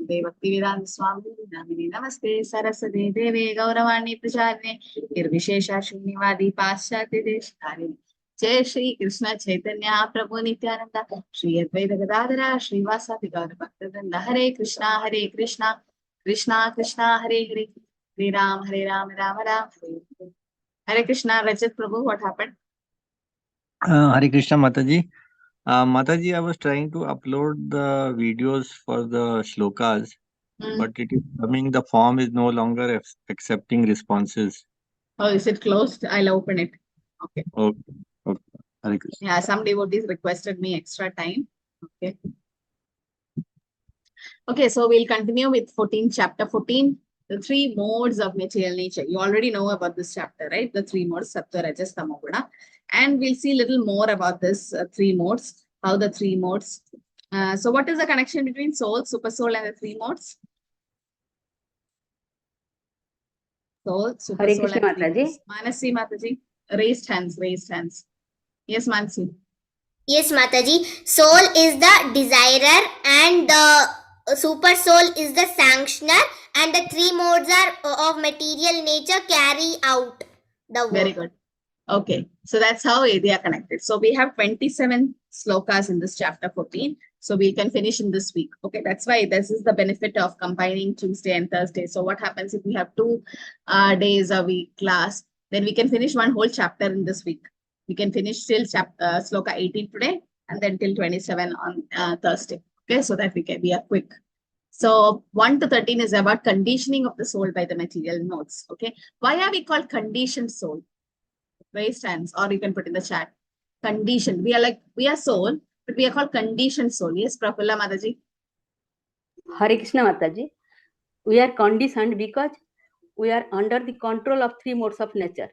Namaste Bhaktivedanta Swami Namini Namaste Saraswati Deve Gauravani Pracharine Nirvishesha Shunyavadi Paschatya Deshtarini Jai Shri Krishna Chaitanya Prabhu Nityananda Shri Advaita Gadadhara Shri Vasadi Gaura Bhaktivinoda Hare Krishna Krishna Krishna Hare Hare Hare Ram Ram Ram Hare Hare Krishna. Rajat Prabhu, what happened? Hare Krishna Mataji. Mataji, I was trying to upload the videos for the shlokas, but it is coming, the form is no longer accepting responses. Oh, is it closed? I'll open it. Okay. Okay. Hare Krishna. Yeah, some devotees requested me extra time. Okay. Okay, so we'll continue with chapter 14, the three modes of material nature. You already know about this chapter, right? The three modes, Sattva, Rajas, Tamo, Guna. And we'll see a little more about this three modes, how the three modes. So what is the connection between soul, super soul, and the three modes? Soul, super Hare soul, Krishna and three Mataji. modes. Manasi Mataji, raised hands, raised hands. Yes, Manasi. Yes, Mataji. Soul is the desirer and the super soul is the sanctioner, and the three modes are of material nature carry out the work. Very good. Okay, so that's how they are connected. So we have 27 slokas in this chapter 14. So we can finish in this week. Okay, that's why this is the benefit of combining Tuesday and Thursday. So what happens if we have 2 days a week class, then we can finish one whole chapter in this week. We can finish till sloka 18 today and then till 27 on Thursday. Okay, so that we are quick. So 1 to 13 is about conditioning of the soul by the material modes. Okay, why are we called conditioned soul? Raise hands, or you can put in the chat. Conditioned. We are soul, but we are called conditioned soul. Yes, Prafulla Mataji. Hare Krishna Mataji. We are conditioned because we are under the control of three modes of nature.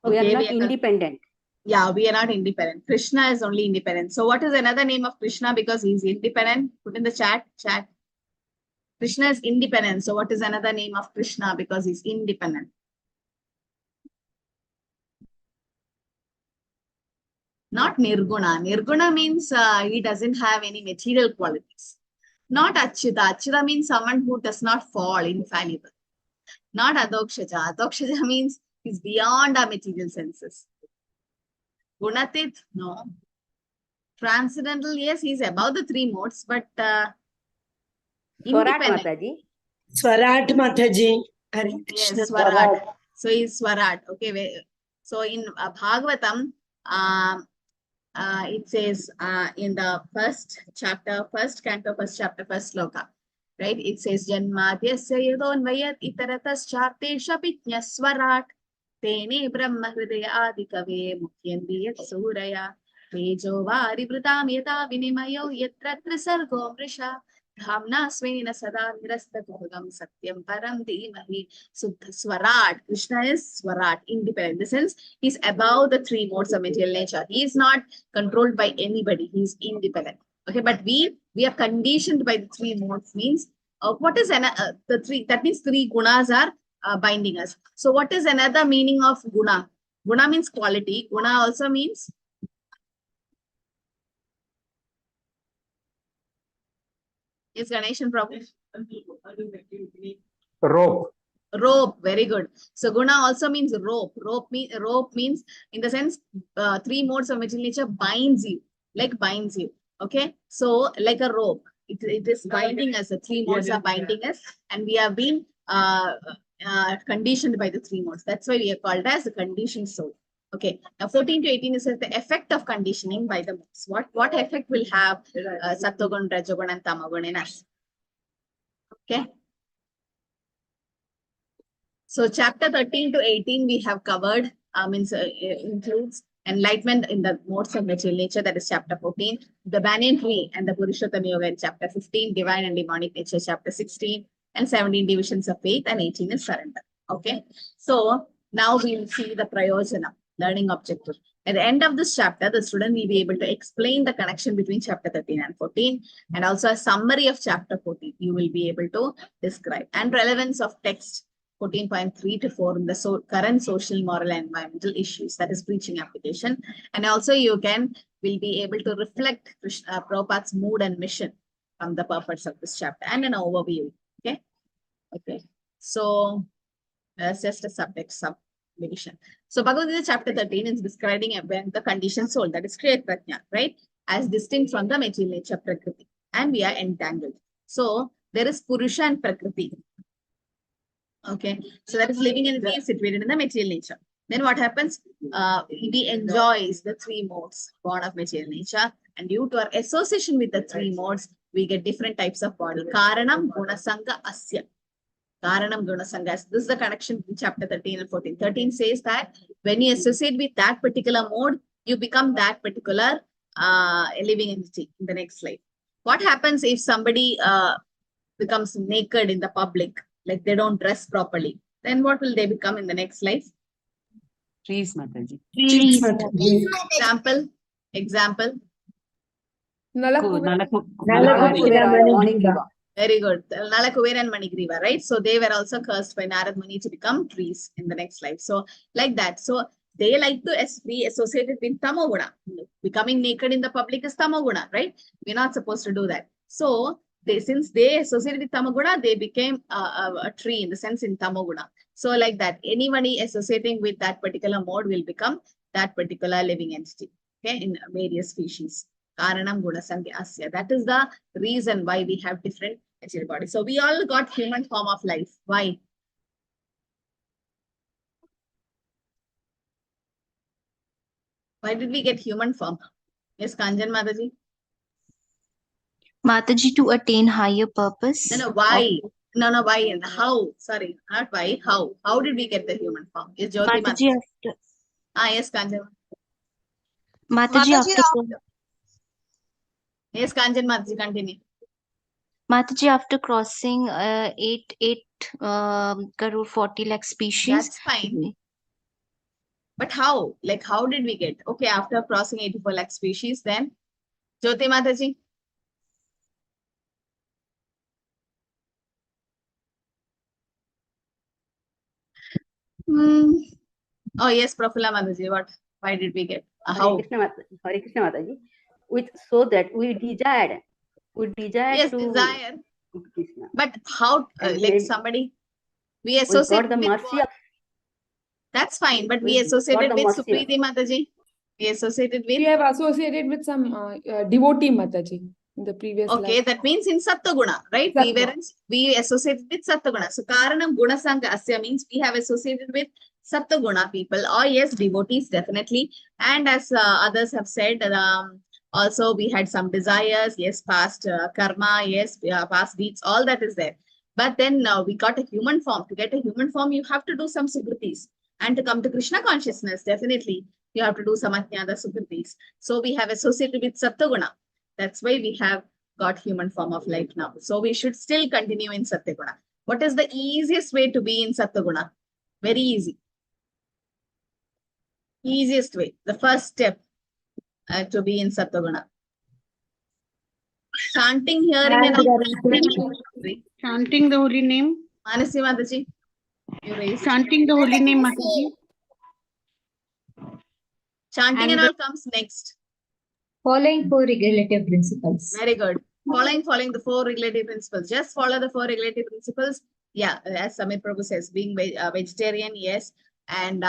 We are not independent. Yeah, we are not independent. Krishna is only independent. So what is another name of Krishna because he is independent? Put in the chat. Krishna is independent. So what is another name of Krishna because he is independent? Not Nirguna. Nirguna means he doesn't have any material qualities. Not Achyuta. Achyuta means someone who does not fall, infallible. Not Adokshaja. Adokshaja means he's beyond our material senses. Gunatit, no. Transcendental, yes, he's above the three modes, but Swarat Mataji. Swarat Mataji. Yes, Swarat. So he's Swarat. Okay. So in Bhagavatam, it says in the first canto, first sloka, right? It says Janmadyasya yadonvayat itaratas chartesha pitnya Swarat tene brahma hridaya adikave mukhyandiyat suraya tejo vari vritam yata vinimayo yatra trisargo mrisha dhamna svena sada nirasta bhagam satyam param dhimahi. So Swarat, Krishna is Swarat, independent. In the sense, he's above the three modes of material nature. He is not controlled by anybody. He's independent. Okay, but we are conditioned by the three modes. Means what is the three? That means three gunas are binding us. So what is another meaning of guna? Guna means quality. Guna also means is Ganeshan problem? Rope, very good. So guna also means rope. Rope means in the sense three modes of material nature binds you, like binds you. Okay, so like a rope, it is binding us. The three modes are binding us, and we have been conditioned by the three modes. That's why we are called as the conditioned soul. Okay, now 14 to 18 is the effect of conditioning by the modes. What effect will have Sattvagun, Rajagun, and Tamagun in us? Okay. So chapter 13 to 18 we have covered, includes enlightenment in the modes of material nature, that is chapter 14, the banyan tree and the Purushottama Yoga in chapter 15, divine and demonic nature chapter 16, and 17 divisions of faith, and 18 is surrender. Okay, so now we will see the prayojana, learning objective. At the end of this chapter, the student will be able to explain the connection between chapter 13 and 14, and also a summary of chapter 14 you will be able to describe, and relevance of text 14.3 to 4 in the current social, moral, and environmental issues, that is preaching application. And also you will be able to reflect Prabhupada's mood and mission from the purpose of this chapter and an overview. Okay. So that's just a subdivision. So Bhagavad chapter 13 is describing the conditioned soul, that is Kriya Prajna, right? As distinct from the material nature Prakriti. And we are entangled. So there is Purusha and Prakriti. Okay. So that is living entity is situated in the material nature. Then what happens? We enjoys the three modes born of material nature. And due to our association with the three modes, we get different types of body. Karanam Gunasanga Asya. Karanam Gunasanga. This is the connection between chapter 13 and 14. 13 says that when you associate with that particular mode, you become that particular living entity in the next slide. What happens if somebody becomes naked in the public, like they don't dress properly? Then what will they become in the next slide? Trees, Mataji. Trees, Mataji. Example. Nalakuvera. Very good. Nalakuvera and Manigriva, right? So they were also cursed by Narad Muni to become trees in the next life. So like that. So they like to be associated with Tamoguna. Becoming naked in the public is Tamoguna, right? We're not supposed to do that. So since they associated with Tamoguna, they became a tree in the sense in Tamoguna. So like that, anybody associating with that particular mode will become that particular living entity, okay, in various species. Karanam Gunasanga Asya. That is the reason why we have different material bodies. So we all got human form of life. Why? Why did we get human form? Yes, Kanjan Mataji? Mataji, to attain higher purpose. No, why? No, why and how? Sorry, not why, how? How did we get the human form? Yes, Jyoti Mataji, Mataji. after, Yes, Kanjan. Mataji, after, Yes, Kanjan Mataji, continue. Mataji, after crossing 8 crore 40 lakh species. That's fine. But how? Like, how did we get? Okay, after crossing 84 lakh species, then Jyoti Mataji. Oh, yes, Prafula Mataji. What? Why did we get? How? Hare Krishna Mataji. So that we desire Yes, to desire. Krishna. But how? And Like then somebody, we We associate got the with mercy what? of That's fine, but we we associated got the with mercy of- Supriti Mataji. We associated We with. have associated with some devotee Mataji in the previous Okay, life. that means in Sattva-guna, right? Sattva. We associated with Sattva-guna. So Karanam Gunasanga Asya means we have associated with Sattva-guna people, or yes, devotees definitely. And as others have said, also we had some desires, yes, past karma, yes, past deeds, all that is there. But then we got a human form. To get a human form, you have to do some sukritis. And to come to Krishna consciousness, definitely, you have to do some ajnana sukritis. So we have associated with Sattva-guna. That's why we have got human form of life now. So we should still continue in Satyaguna. What is the easiest way to be in Satyaguna? Very easy. Easiest way. The first step to be in Satyaguna. Chanting, hearing, and Chanting the holy name. Manasi Mataji, you raised. Chanting the holy name, Mataji. Chanting and all comes next. Following 4 regulative principles. Very good. Following the 4 regulative principles. Just follow the 4 regulative principles. Yeah, as Samir Prabhu says, being vegetarian, yes, and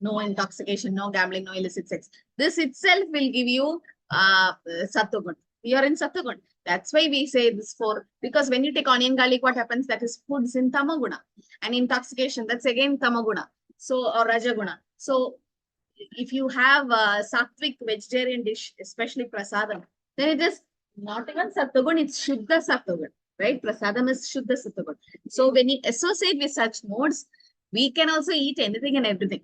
no intoxication, no gambling, no illicit sex. This itself will give you Sattvagun. You are in Sattvagun. That's why we say this 4. Because when you take onion garlic, what happens? That is foods in Tamaguna. And intoxication, that's again Tamaguna. So, or Rajaguna. So, if you have a sattvic vegetarian dish, especially prasadam, then it is not even Sattvagun, it's Shuddha Sattvagun, right? Prasadam is Shuddha Sattvagun. So when you associate with such modes, we can also eat anything and everything.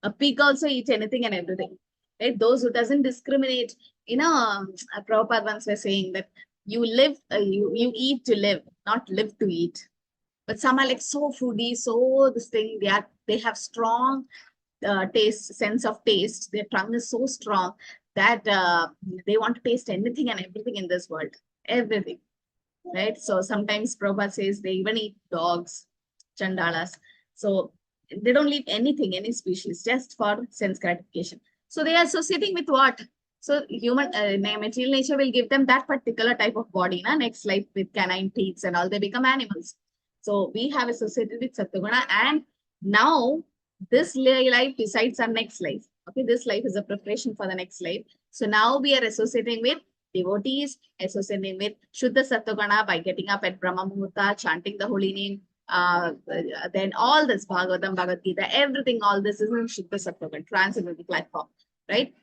A pig also eat anything and everything, right? Those who doesn't discriminate, Prabhupada once was saying that you live, you eat to live, not live to eat. But some are like so foodie, so this thing, they have strong sense of taste. Their tongue is so strong that they want to taste anything and everything in this world. Everything. Right? So sometimes Prabhupada says they even eat dogs, chandalas. So they don't eat anything, any species, just for sense gratification. So they are associating with what? So human material nature will give them that particular type of body. Next life with canine teeth and all, they become animals. So we have associated with Sattva-guna, and now this life decides our next life. Okay, this life is a preparation for the next life. So now we are associating with devotees, associating with Shuddha Sattva-guna by getting up at Brahma Muhurta, chanting the holy name. Then all this Bhagavatam, Bhagavad Gita, everything, all this is in Shuddha Sattva-guna, transcendental platform, right?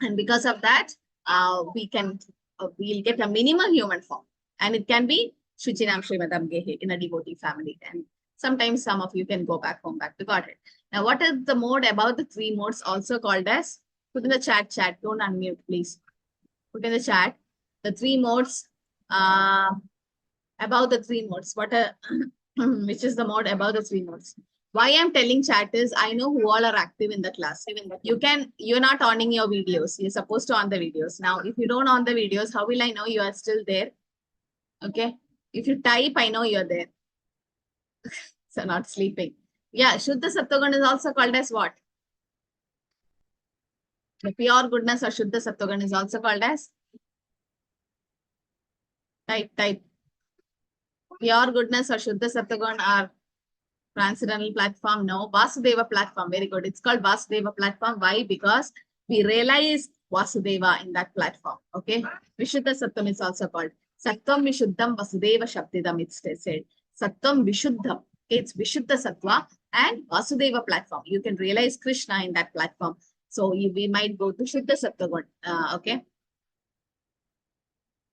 And because of that, we'll get a minimal human form, and it can be Shuchinam Srimadam Gehe in a devotee family. And sometimes some of you can go back home, back to Godhead. Now, what is the mode about the three modes also called as? Put in the chat, don't unmute, please. Put in the chat the three modes, about the three modes. Which is the mode about the three modes? Why I'm telling chat is, I know who all are active in the class. You're not owning your videos. You're supposed to on the videos. Now, if you don't on the videos, how will I know you are still there? Okay. If you type, I know you're there. So not sleeping. Yeah, Shuddha Sattva-guna is also called as what? The pure goodness or Shuddha Sattva-guna is also called as? Type. Pure goodness or Shuddha Sattva-guna are transcendental platform? No. Vasudeva platform. Very good. It's called Vasudeva platform. Why? Because we realize Vasudeva in that platform. Okay. Vishuddha Sattvam is also called. Sattvam Vishuddham Vasudeva Shabdidam, it's said. Sattvam Vishuddham. It's Vishuddha Sattva and Vasudeva platform. You can realize Krishna in that platform. So we might go to Shuddha Sattva. Okay.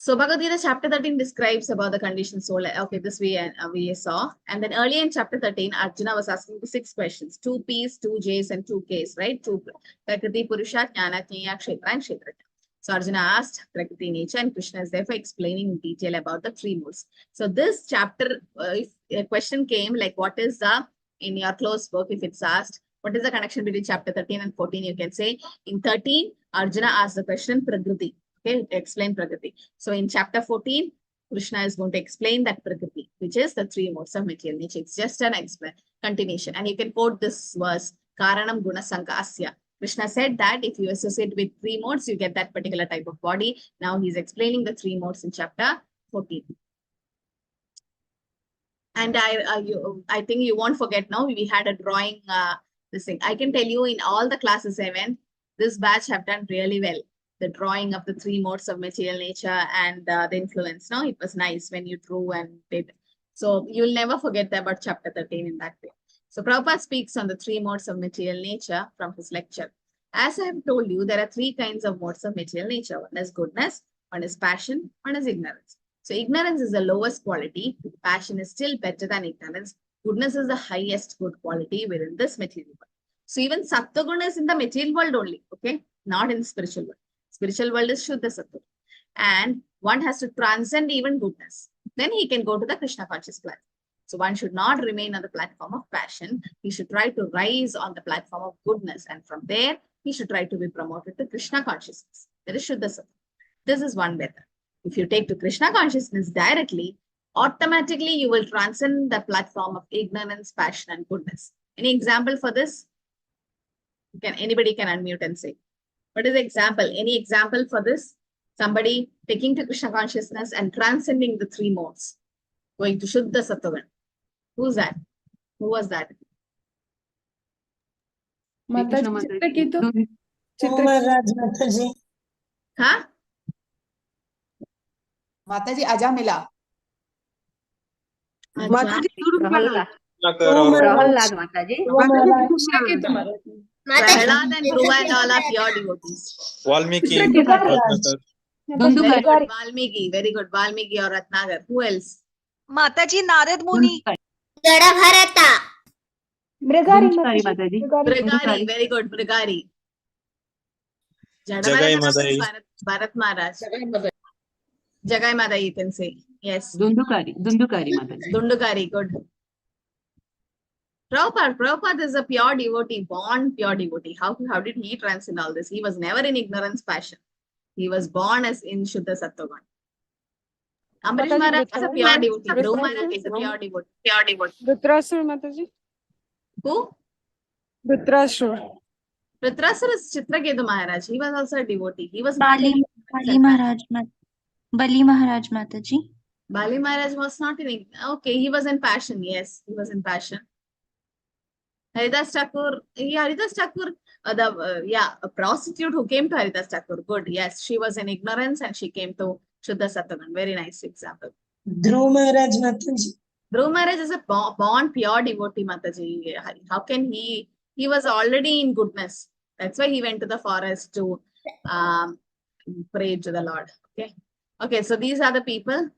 So Bhagavad Gita chapter 13 describes about the conditioned soul. Okay, this we saw. And then earlier in chapter 13, Arjuna was asking 6 questions. 2 P's, 2 J's, and 2 K's, right? 2 Prakriti, Purusha, Jnana, Jnaya, Kshetra, and Kshetrajna. So Arjuna asked Prakriti nature, and Krishna is therefore explaining in detail about the 3 modes. So this chapter, if a question came like, what is the, in your close book, if it's asked, what is the connection between chapter 13 and 14? You can say, in 13, Arjuna asked the question, Prakriti. Okay, explain Prakriti. So in chapter 14, Krishna is going to explain that Prakriti, which is the 3 modes of material nature. It's just an continuation. And you can quote this verse, Karanam Guna Sankasya. Krishna said that if you associate with 3 modes, you get that particular type of body. Now he's explaining the 3 modes in chapter 14. And I think you won't forget now, we had a drawing, this thing. I can tell you in all the classes I went, this batch have done really well. The drawing of the 3 modes of material nature and the influence. No, it was nice when you drew and did. So you'll never forget about chapter 13 in that way. So Prabhupada speaks on the 3 modes of material nature from his lecture. As I have told you, there are 3 kinds of modes of material nature. One is goodness, one is passion, one is ignorance. So ignorance is the lowest quality. Passion is still better than ignorance. Goodness is the highest good quality within this material world. So even Sattva-guna is in the material world only, okay? Not in the spiritual world. Spiritual world is Shuddha Sattva. And one has to transcend even goodness. Then he can go to the Krishna conscious platform. So one should not remain on the platform of passion. He should try to rise on the platform of goodness. And from there, he should try to be promoted to Krishna consciousness. That is Shuddha Sattva. This is one method. If you take to Krishna consciousness directly, automatically you will transcend the platform of ignorance, passion, and goodness. Any example for this? Anybody can unmute and say. What is the example? Any example for this? Somebody taking to Krishna consciousness and transcending the 3 modes. Going to Shuddha Sattva. Who's that? Who was that? Mataji, Huh? Mataji Ajamila. Mataji, Prahalad Mataji. Prahalad and Dhruva and all are pure devotees. Valmiki. Valmiki, very good. Valmiki or Ratnagar. Who else? Mataji Narad Muni. Jada Bharata. Brigari, very good. Brigari. Jagai Madai. Bharat Maharaj. Jagai Madai, you can say. Yes. Dundukari Mataji. Dundukari, good. Prabhupada is a pure devotee, born pure devotee. How did he transcend all this? He was never in ignorance passion. He was born as in Shuddha Sattva. Ambarish Maharaj is a pure devotee. Dhruva Maharaj is a pure devotee. Dhutarashtra Mataji. Who? Dhutarashtra. Vritrasura is Chitraketu Maharaj. He was also a devotee. He was Bali Maharaj Mataji. Bali Maharaj was not in. Okay, he was in passion. Yes, he was in passion. Haridas Thakur, Haridas Thakur, a prostitute who came to Haridas Thakur. Good, yes, she was in ignorance and she came to Shuddha Satavan. Very nice example. Dhruv Maharaj Mataji. Dhruv Maharaj is a born pure devotee, Mataji. How can he was already in goodness. That's why he went to the forest to pray to the Lord. Okay, so these are the people.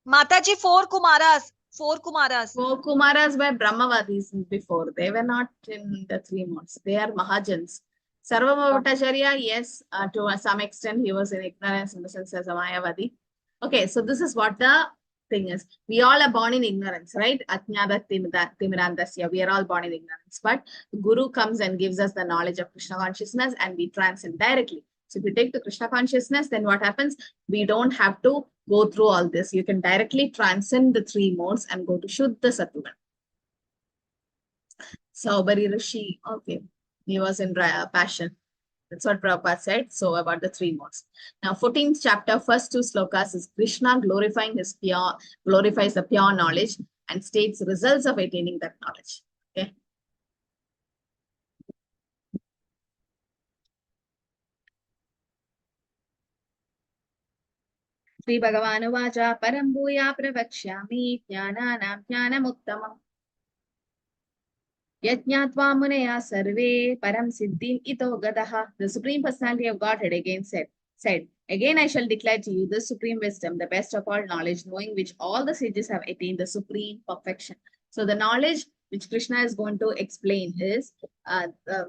Mataji, 4 Kumaras. 4 Kumaras. 4 Kumaras were Brahmavadis before. They were not in the 3 modes. They are Mahajans. Sarvabhauma Bhattacharya, yes, to some extent he was in ignorance in the sense as a Mayavadi. Okay, so this is what the thing is. We all are born in ignorance, right? Atnyada Timirandasya. We are all born in ignorance. But Guru comes and gives us the knowledge of Krishna consciousness and we transcend directly. So if you take the Krishna consciousness, then what happens? We don't have to go through all this. You can directly transcend the 3 modes and go to Shuddha Sattva. Saubari Rishi, okay, he was in passion. That's what Prabhupada said. So about the 3 modes. Now 14th chapter, first 2 slokas is Krishna glorifying glorifies the pure knowledge and states results of attaining that knowledge. Okay. Sri Bhagavanu Vacha Parambuya Pravakshami Jnananam Jnanamuttamam Yajñatva Munaya Sarve Param Siddhim Ito Gadaha. The Supreme Personality of Godhead again said, again I shall declare to you the supreme wisdom, the best of all knowledge, knowing which all the sages have attained the supreme perfection. So the knowledge which Krishna is going to explain is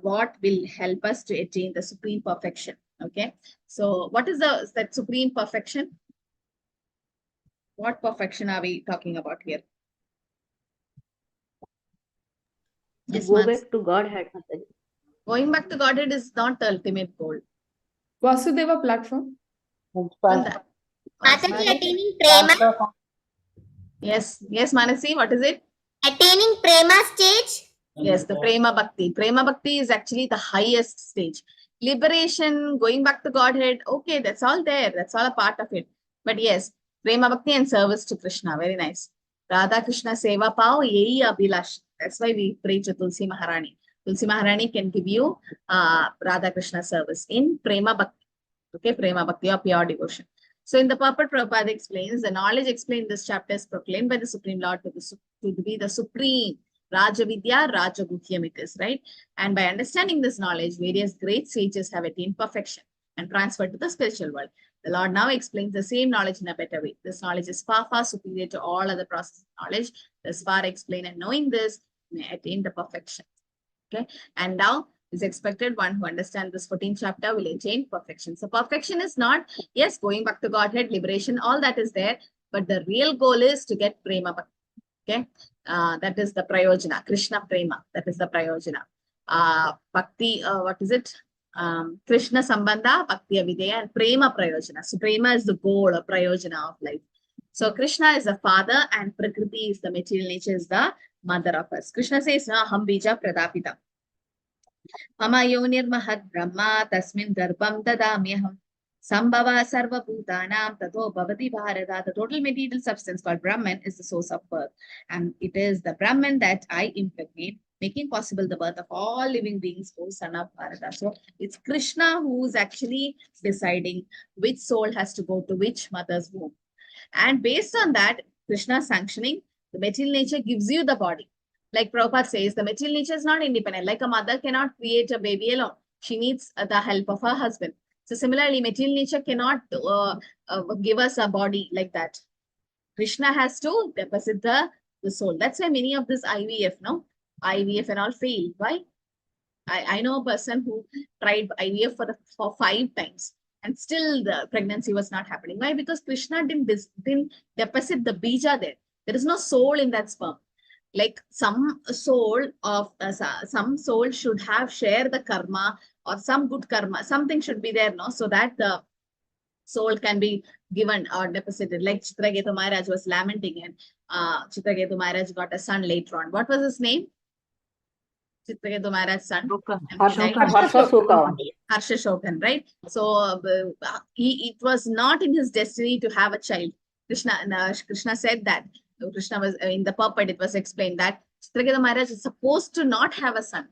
what will help us to attain the supreme perfection. Okay. So what is that supreme perfection? What perfection are we talking about here? Yes, Go back to Godhead. Going back to Godhead is not the ultimate goal. Vasudeva platform. Mataji, attaining prema. Yes, Manasi, what is it? Attaining prema stage. Yes, the prema bhakti. Prema bhakti is actually the highest stage. Liberation, going back to Godhead, okay, that's all there. That's all a part of it. But yes, prema bhakti and service to Krishna, very nice. Radha Krishna Seva Pao Yehi Abhilash. That's why we pray to Tulsi Maharani. Tulsi Maharani can give you Radha Krishna service in prema bhakti. Okay, prema bhakti or pure devotion. So in the purport, Prabhupada explains, the knowledge explained in this chapter is proclaimed by the Supreme Lord to be the supreme Raja Vidya, Raja Guhyam it is, right? And by understanding this knowledge, various great sages have attained perfection and transferred to the spiritual world. The Lord now explains the same knowledge in a better way. This knowledge is far, far superior to all other processes of knowledge. Thus far explained, and knowing this may attain the perfection. Okay, and now is expected one who understands this 14th chapter will attain perfection. So perfection is not, yes, going back to Godhead, liberation, all that is there, but the real goal is to get prema bhakti. Okay, that is the prayojana, Krishna prema, that is the prayojana. Bhakti, what is it? Krishna Sambandha, Bhakti Avideya, and Prema Prayojana. So Prema is the goal or Prayojana of life. So Krishna is the father and Prakriti is the material nature, is the mother of us. Krishna says, na ham bija pradapita. Mama yonir mahad brahma tasmin garbham dadamyaham. Sambhava sarva bhutanam tato bhavati bharata. The total material substance called Brahman is the source of birth. And it is the Brahman that I impregnate, making possible the birth of all living beings, O son of Bharata. So it's Krishna who is actually deciding which soul has to go to which mother's womb. And based on that, Krishna sanctioning, the material nature gives you the body. Like Prabhupada says, the material nature is not independent. Like a mother cannot create a baby alone. She needs the help of her husband. So similarly, material nature cannot give us a body like that. Krishna has to deposit the soul. That's why many of this IVF and all fail. Why? I know a person who tried IVF for 5 times and still the pregnancy was not happening. Why? Because Krishna didn't deposit the bija there. There is no soul in that sperm. Like some soul should have shared the karma or some good karma. Something should be there, no? So that the soul can be given or deposited. Like Chitraketu Maharaj was lamenting and Chitraketu Maharaj got a son later on. What was his name? Chitraketu Maharaj's son. Harsha Shokan, right? So it was not in his destiny to have a child. Krishna said that. Krishna was in the puppet, it was explained that Chitraketu Maharaj is supposed to not have a son.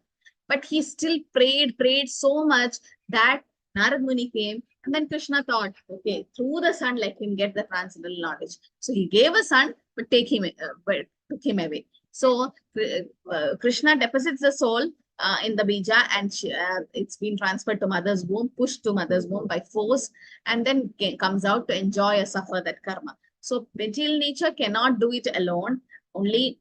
But he still prayed so much that Narad Muni came, and then Krishna thought, okay, through the son, let him get the transcendental knowledge. So he gave a son, but took him away. So Krishna deposits the soul in the bija, and it's been transferred to mother's womb, pushed to mother's womb by force, and then comes out to enjoy or suffer that karma. So material nature cannot do it alone. Only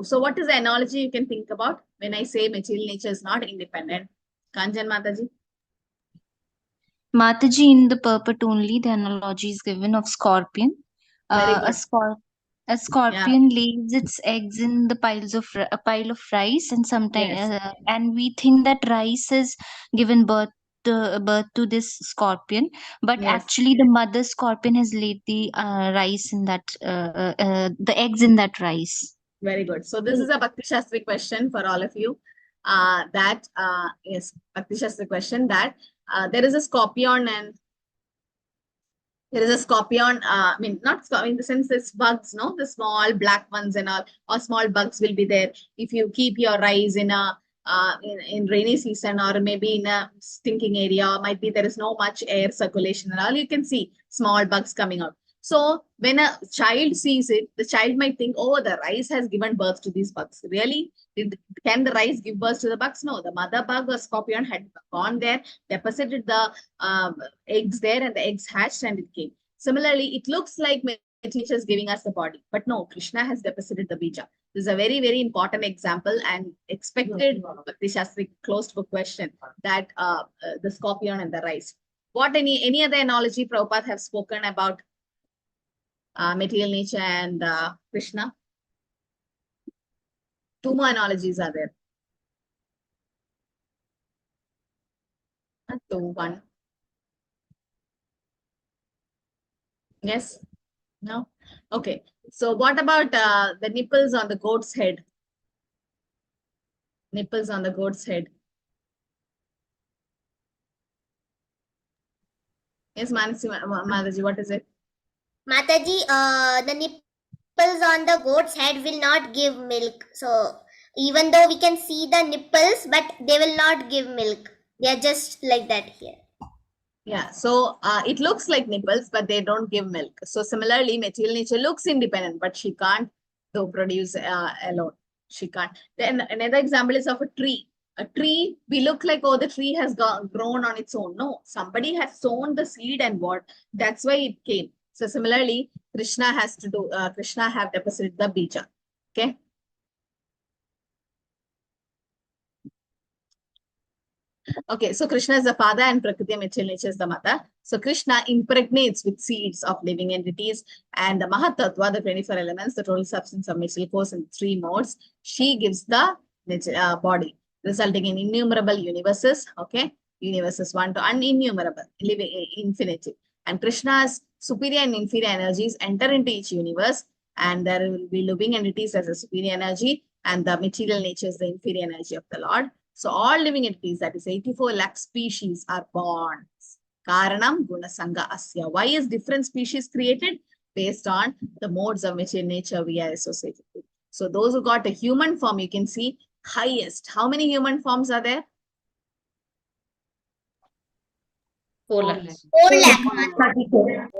so what is the analogy you can think about when I say material nature is not independent? Kanjan Mataji? Mataji, in the purport only, the analogy is given of scorpion. A scorpion lays its eggs in the a pile of rice, and sometimes and we think that rice has given birth to this scorpion, but actually the mother scorpion has laid the rice in that the eggs in that rice. Very good. So this is a Bhakti Shastri question for all of you. Yes, Bhakti Shastri question that there is a scorpion and there is a scorpion, I mean, not in the sense it's bugs, no? The small black ones and all, or small bugs will be there. If you keep your rice in a in rainy season, or maybe in a stinking area, might be there is no much air circulation and all, you can see small bugs coming out. So when a child sees it, the child might think, oh, the rice has given birth to these bugs. Really? Can the rice give birth to the bugs? No, the mother bug or scorpion had gone there, deposited the eggs there, and the eggs hatched and it came. Similarly, it looks like nature is giving us the body, but no, Krishna has deposited the bija. This is a very, very important example and expected Bhakti Shastri closed book question that the scorpion and the rice. What any other analogy Prabhupada have spoken about material nature and Krishna? Two more analogies are there. 2, 1. Yes? No? Okay. So what about the nipples on the goat's head? Nipples on the goat's head. Yes, Mataji, what is it? Mataji, the nipples on the goat's head will not give milk. So even though we can see the nipples, but they will not give milk. They are just like that here. Yeah, so it looks like nipples, but they don't give milk. So similarly, material nature looks independent, but she can't produce alone. She can't. Then another example is of a tree. A tree, we look like, oh, the tree has grown on its own. No, somebody has sown the seed and what? That's why it came. So similarly, Krishna has to do, Krishna have deposited the bija. Okay. Okay, so Krishna is the father and Prakriti, material nature is the mother. So Krishna impregnates with seeds of living entities, and the Mahatattva, the 24 elements, the total substance of material force in 3 modes, she gives the body, resulting in innumerable universes. Okay, universes 1 to innumerable, living infinity. And Krishna's superior and inferior energies enter into each universe, and there will be living entities as a superior energy, and the material nature is the inferior energy of the Lord. So all living entities, that is 84 lakh species, are born. Karanam guna sangha asya. Why is different species created? Based on the modes of material nature we are associated with. So those who got a human form, you can see highest. How many human forms are there? 4 lakhs. 4 lakhs.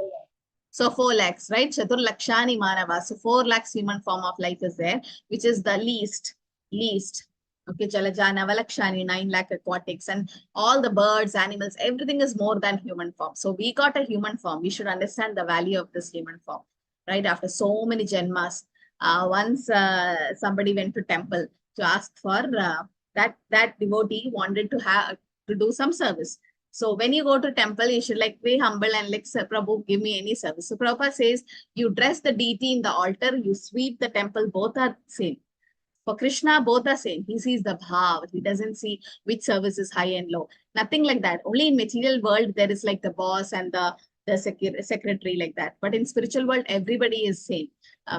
So 4 lakhs, right? Chatur lakshani manava. So 4 lakhs human form of life is there, which is the least. Okay, Jalajana, Valakshani, 9 lakh aquatics, and all the birds, animals, everything is more than human form. So we got a human form. We should understand the value of this human form, right? After so many janmas, once somebody went to temple to ask for that devotee wanted to do some service. So when you go to temple, you should be humble and Prabhu, give me any service. So Prabhupada says, you dress the deity in the altar, you sweep the temple, both are same. For Krishna, both are same. He sees the bhav. He doesn't see which service is high and low. Nothing like that. Only in material world, there is like the boss and the secretary like that. But in spiritual world, everybody is same.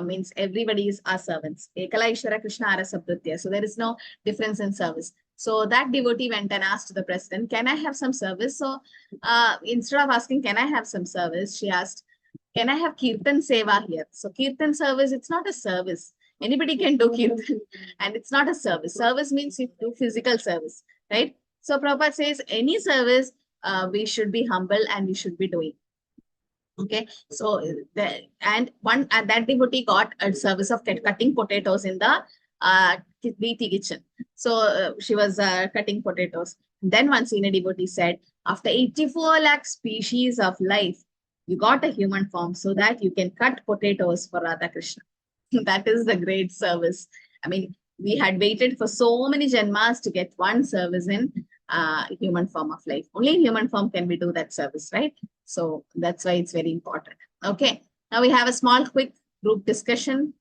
means everybody is our servants. Ekala Ishvara Krishna Arasabdritya. So there is no difference in service. So that devotee went and asked the president, can I have some service? So instead of asking, can I have some service, she asked, can I have Kirtan Seva here? So Kirtan service, it's not a service. Anybody can do Kirtan and it's not a service. Service means you do physical service, right? So Prabhupada says any service, we should be humble and we should be doing. Okay, so that devotee got a service of cutting potatoes in the Preeti kitchen. So she was cutting potatoes. Then one senior devotee said, after 84 lakh species of life, you got a human form so that you can cut potatoes for Radha Krishna. That is the great service. I mean, we had waited for so many janmas to get one service in human form of life. Only in human form can we do that service, right? So that's why it's very important. Okay, now we have a small quick group discussion.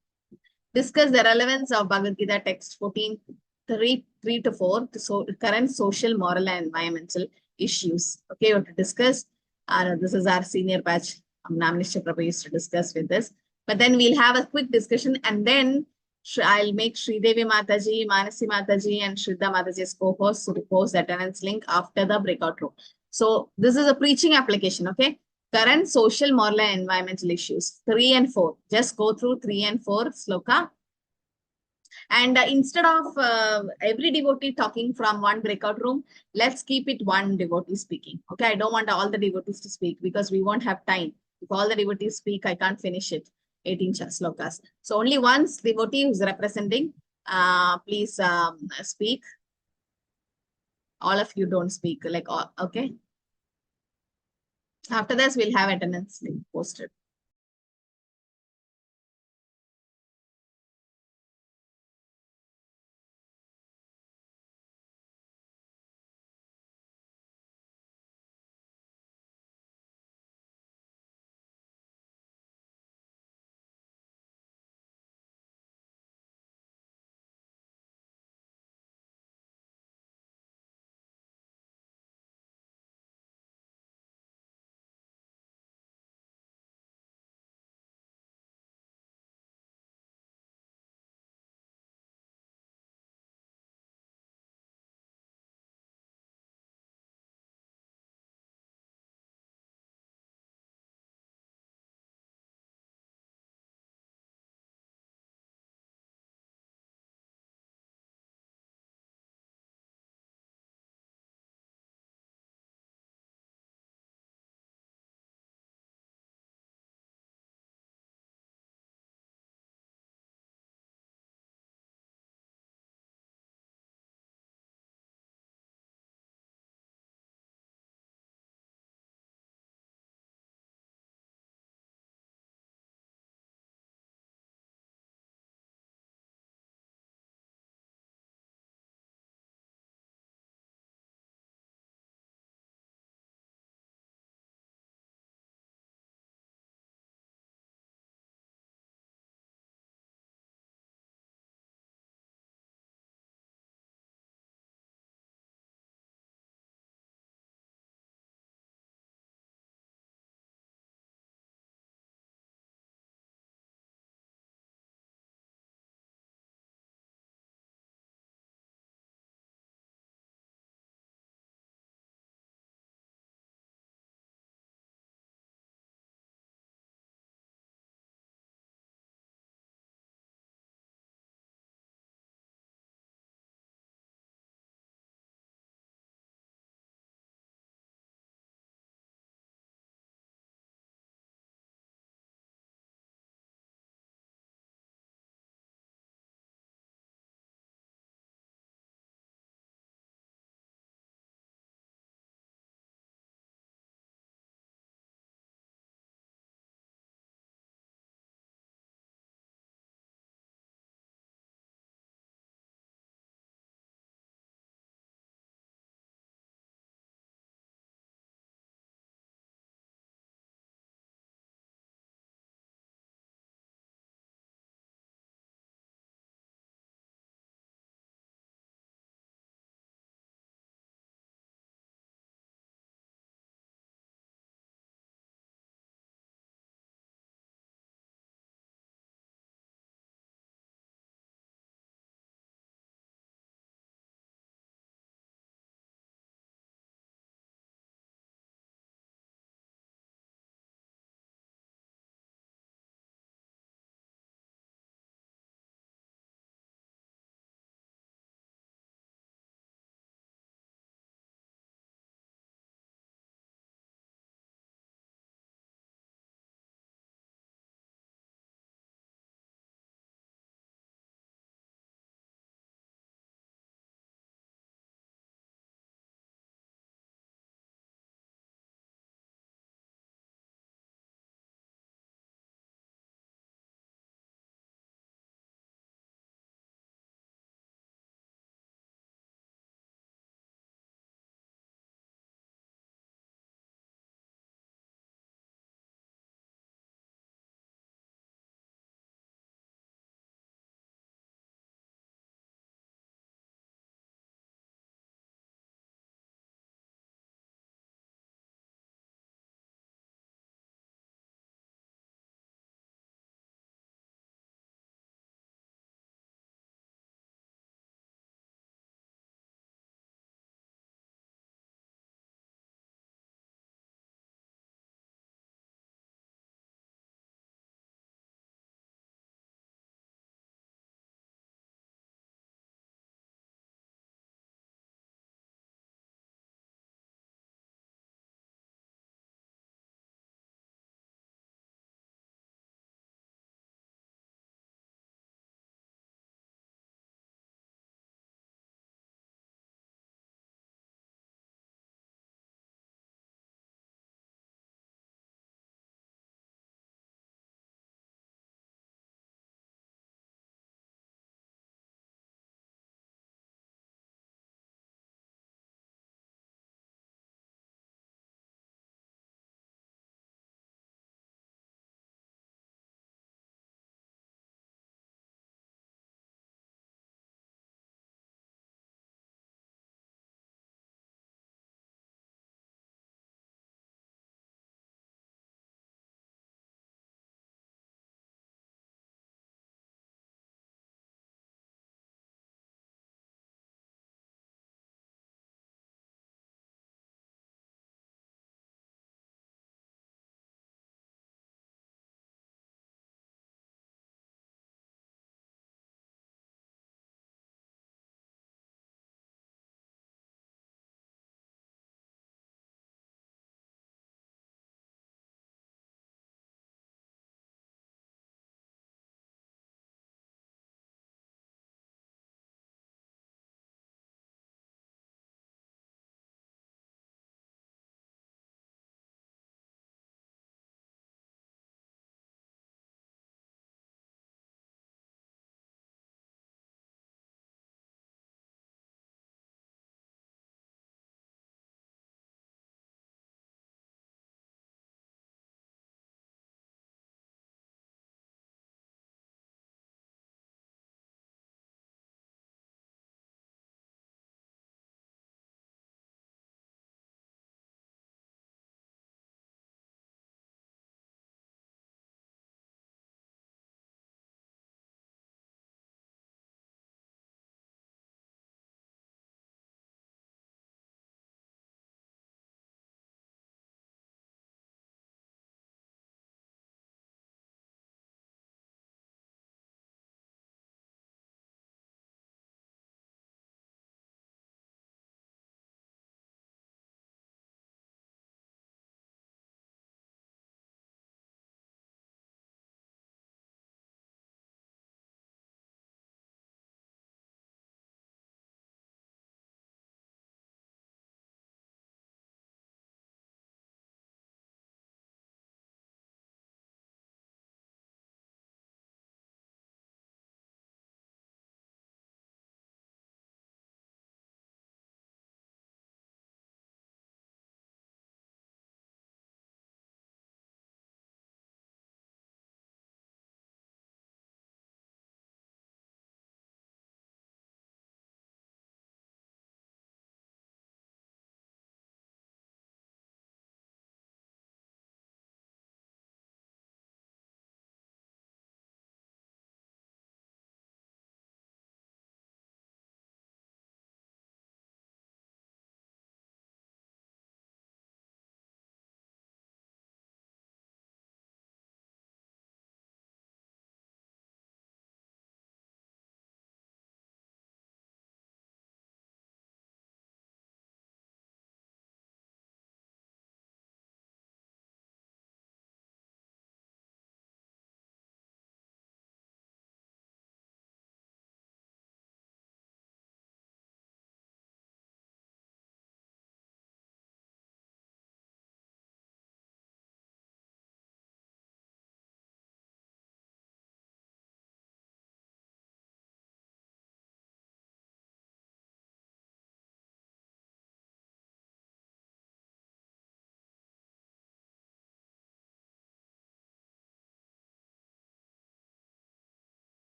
Discuss the relevance of Bhagavad Gita text 14:3 to 4 to current social, moral and environmental issues. Okay, we have to discuss. This is our senior batch. Namnishya Prabhu used to discuss with this. But then we'll have a quick discussion and then I'll make Sridevi Mataji, Manasi Mataji and Shraddha Mataji's co-hosts to post the attendance link after the breakout room. So this is a preaching application, okay? Current social, moral and environmental issues, 3 and 4. Just go through 3 and 4 sloka. And instead of every devotee talking from one breakout room, let's keep it one devotee speaking. Okay, I don't want all the devotees to speak because we won't have time. If all the devotees speak, I can't finish it. 18 slokas. So only one devotee who's representing, please speak. All of you don't speak. Like, okay. After this, we'll have attendance link posted.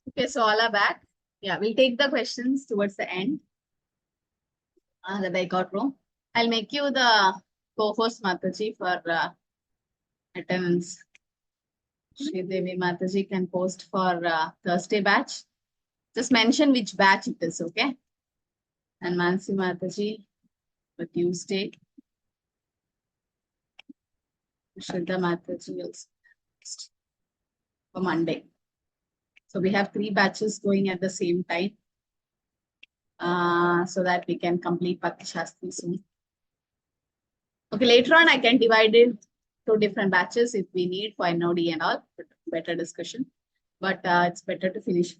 Okay, so all are back. Yeah, we'll take the questions towards the end. That I got wrong. I'll make you the co-host Mataji for attendance. Shri Devi Mataji can post for Thursday batch. Just mention which batch it is, okay? And Mansi Mataji for Tuesday. Shraddha Mataji also for Monday. So we have 3 batches going at the same time. So that we can complete Bhakti Shastri soon. Okay, later on I can divide it to different batches if we need for NOD and all, better discussion. But it's better to finish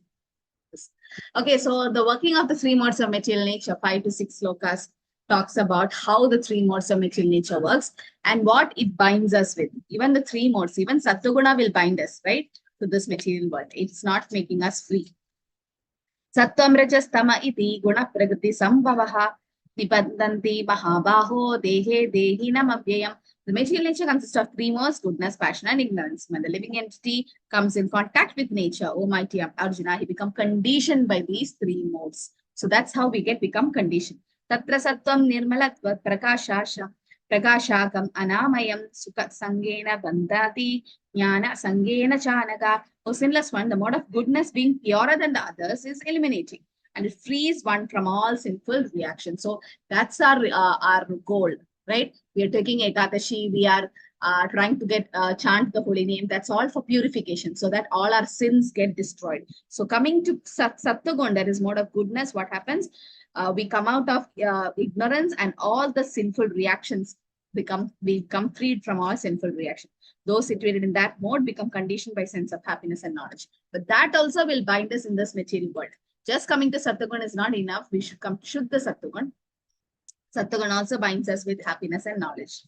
this. Okay, so the working of the 3 modes of material nature, 5 to 6 slokas, talks about how the 3 modes of material nature works and what it binds us with. Even the 3 modes, even Sattva-guna will bind us, right, to this material world. It's not making us free. Sattvam rajastama iti guna pragati sambhavaha nibandanti mahabaho dehe dehinam avyayam. The material nature consists of 3 modes, goodness, passion, and ignorance. When the living entity comes in contact with nature, O mighty Arjuna, he becomes conditioned by these 3 modes. So that's how we become conditioned. Tatra sattvam nirmalatvat prakashakam anamayam sukha sangena bandati jnana sangena chanaka. O sinless one, the mode of goodness being purer than the others is eliminating, and it frees one from all sinful reactions. So that's our goal, right? We are taking Ekadashi, we are trying to chant the holy name. That's all for purification, so that all our sins get destroyed. So coming to Sattva-guna, that is mode of goodness, what happens? We come out of ignorance, and all the sinful reactions we become freed from all sinful reactions. Those situated in that mode become conditioned by sense of happiness and knowledge. But that also will bind us in this material world. Just coming to Sattva-guna is not enough. We should come to Shuddha Sattva-guna. Sattva-guna also binds us with happiness and knowledge.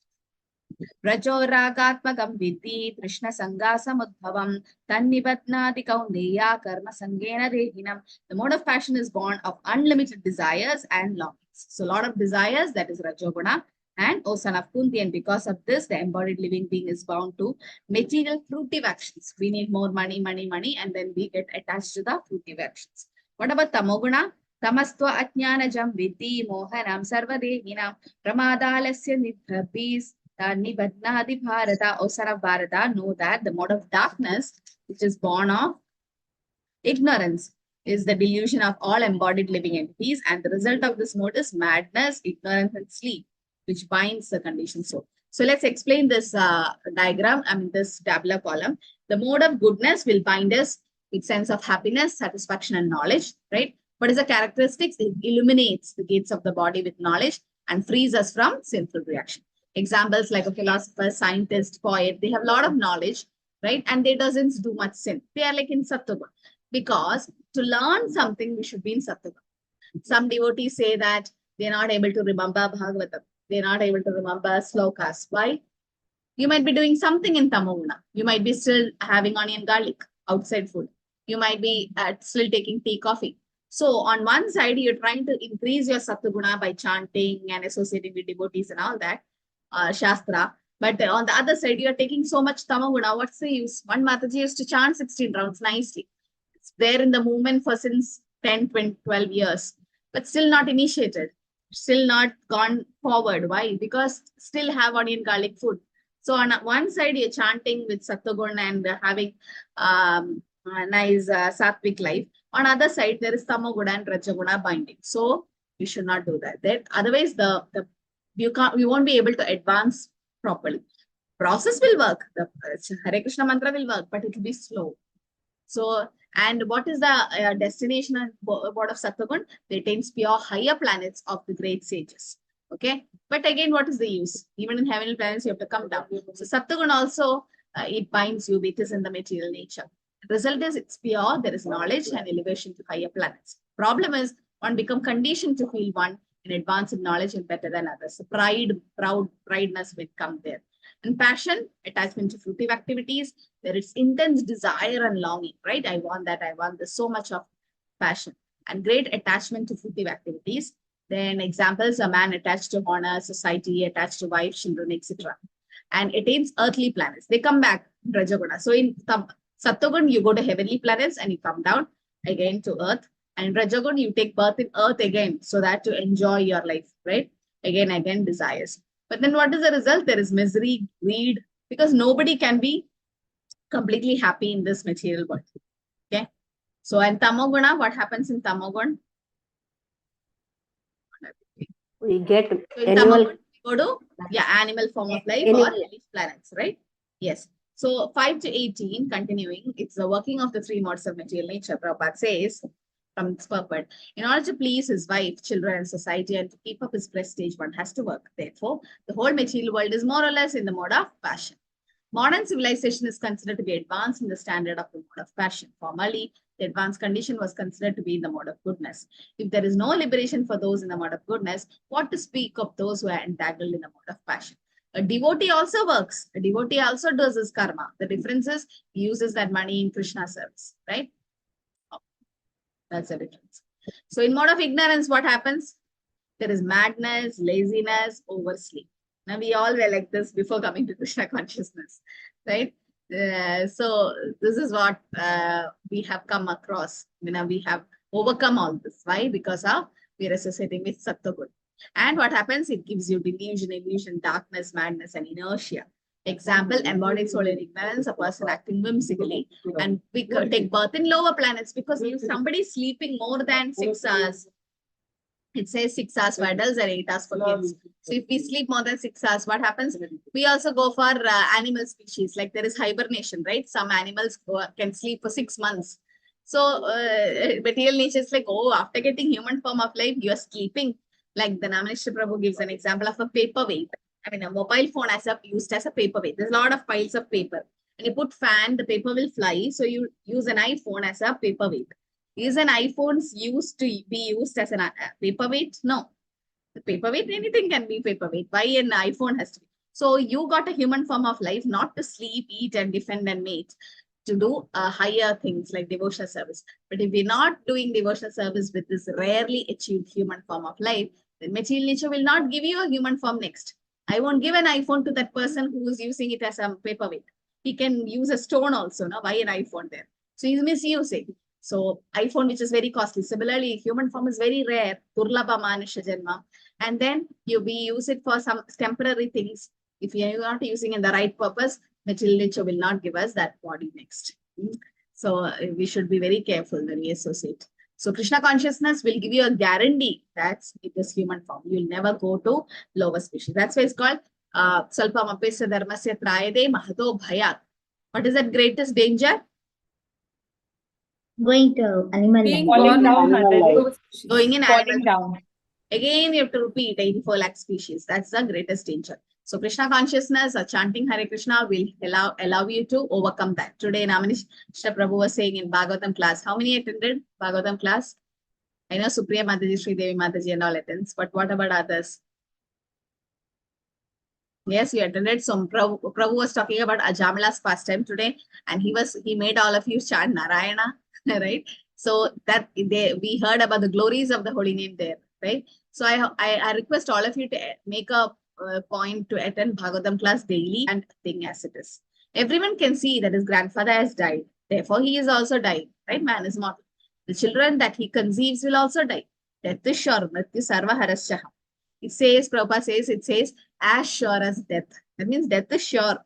Rajo ragatmakam vidhi Krishna sangasa mudbhavam tannibadnati kaundeya karma sangena dehinam. The mode of passion is born of unlimited desires and longings. So a lot of desires, that is Rajoguna. And O son of Kunti, and because of this, the embodied living being is bound to material fruitive actions. We need more money, and then we get attached to the fruitive actions. What about Tamoguna? Tamastva ajnanajam vidhi mohanam sarvadehinam pramadalasya nidhrabis nibadnadi bharata. O son of Bharata, know that the mode of darkness, which is born of ignorance, is the delusion of all embodied living entities, and the result of this mode is madness, ignorance, and sleep, which binds the condition soul. So let's explain this diagram, this tabular column. The mode of goodness will bind us with sense of happiness, satisfaction, and knowledge, right? What is the characteristics? It illuminates the gates of the body with knowledge and frees us from sinful reaction. Examples like a philosopher, scientist, poet, they have a lot of knowledge, right? And they doesn't do much sin. They are like in Sattva-guna. Because to learn something, we should be in Sattva-guna. Some devotees say that they're not able to remember Bhagavatam. They're not able to remember slokas. Why? You might be doing something in Tamoguna. You might be still having onion garlic, outside food. You might be still taking tea, coffee. So on one side, you're trying to increase your Sattva-guna by chanting and associating with devotees and all that, Shastra. But on the other side, you're taking so much Tamoguna. What's the use? One Mataji used to chant 16 rounds nicely. It's there in the movement for since 10, 20, 12 years, but still not initiated. Still not gone forward. Why? Because still have onion garlic food. So on one side, you're chanting with Sattva-guna and having a nice sattvic life. On other side, there is Tamoguna and Rajaguna binding. So you should not do that. Otherwise, you won't be able to advance properly. Process will work. The Hare Krishna mantra will work, but it will be slow. So, and what is the destination and board of Sattva-guna? They attains pure higher planets of the great sages. Okay. But again, what is the use? Even in heavenly planets, you have to come down. So Sattva-guna also, it binds you. It is in the material nature. The result is it's pure. There is knowledge and elevation to higher planets. Problem is one become conditioned to feel one in advance in knowledge and better than others. So prideness will come there. And passion, attachment to fruitive activities, there is intense desire and longing, right? I want that, I want this, so much of passion. And great attachment to fruitive activities. Then examples, a man attached to honor, society, attached to wife, children, etc. And attains earthly planets. They come back, Rajaguna. So in Sattva-guna, you go to heavenly planets and you come down. again to earth. And Rajagun, you take birth in earth again, so that to enjoy your life, right? Again, desires. But then what is the result? There is misery, greed, because nobody can be completely happy in this material world. Okay. So, and Tamoguna, what happens in Tamogun? We get So in animal. Tamagun, we go to animal form of life Animal. or hellish planets, right? Yes. So 5 to 18, continuing, it's the working of the three modes of material nature. Prabhupada says from this purport, in order to please his wife, children, and society, and to keep up his prestige, one has to work. Therefore, the whole material world is more or less in the mode of passion. Modern civilization is considered to be advanced in the standard of the mode of passion. Formerly, the advanced condition was considered to be in the mode of goodness. If there is no liberation for those in the mode of goodness, what to speak of those who are entangled in the mode of passion? A devotee also works. A devotee also does his karma. The difference is he uses that money in Krishna service, right? That's the difference. So in mode of ignorance, what happens? There is madness, laziness, oversleep. Now we all were like this before coming to Krishna consciousness, right? So this is what we have come across. We have overcome all this. Why? Because we are associating with Sattva. And what happens? It gives you delusion, illusion, darkness, madness, and inertia. Example, embodied soul in ignorance, a person acting whimsically, and we take birth in lower planets because if somebody is sleeping more than 6 hours, it says 6 hours for adults and 8 hours for kids. So if we sleep more than 6 hours, what happens? We also go for animal species, like there is hibernation, right? Some animals can sleep for 6 months. So material nature is like, oh, after getting human form of life, you are sleeping. Like the Namanishra Prabhu gives an example of a paperweight. I mean, a mobile phone used as a paperweight. There's a lot of piles of paper. And you put fan, the paper will fly. So you use an iPhone as a paperweight. Is an iPhone used to be used as a paperweight? No. The paperweight, anything can be paperweight. Why an iPhone has to be? So you got a human form of life, not to sleep, eat, and defend and mate, to do higher things like devotional service. But if we're not doing devotional service with this rarely achieved human form of life, then material nature will not give you a human form next. I won't give an iPhone to that person who is using it as a paperweight. He can use a stone also. No? Why an iPhone there? So he's misusing. So iPhone, which is very costly. Similarly, human form is very rare. Durlabha manusha janma. And then we use it for some temporary things. If you are not using in the right purpose, material nature will not give us that body next. So we should be very careful when we associate. So Krishna consciousness will give you a guarantee that it is human form. You will never go to lower species. That's why it's called Salpamapesya Dharmasya Trayade Mahato Bhayat. What is that greatest danger? Going to animal Being life. born down, Going in Falling animal down. Again, you have to repeat 84 lakh species. That's the greatest danger. So Krishna consciousness or chanting Hare Krishna will allow you to overcome that. Today, Namanishra Prabhu was saying in Bhagavatam class. How many attended Bhagavatam class? I know Supriya Mataji, Sri Devi Mataji and all attends. But what about others? Yes, you attended. So Prabhu was talking about Ajamala's pastime today. And he made all of you chant Narayana. Right? So that we heard about the glories of the holy name there. Right? So I request all of you to make a point to attend Bhagavatam class daily and thing as it is. Everyone can see that his grandfather has died. Therefore, he is also dying. Right? Man is mortal. The children that he conceives will also die. Death is sure. Mrityu sarva harasyaha. It says, Prabhupada says, it says, as sure as death. That means death is sure.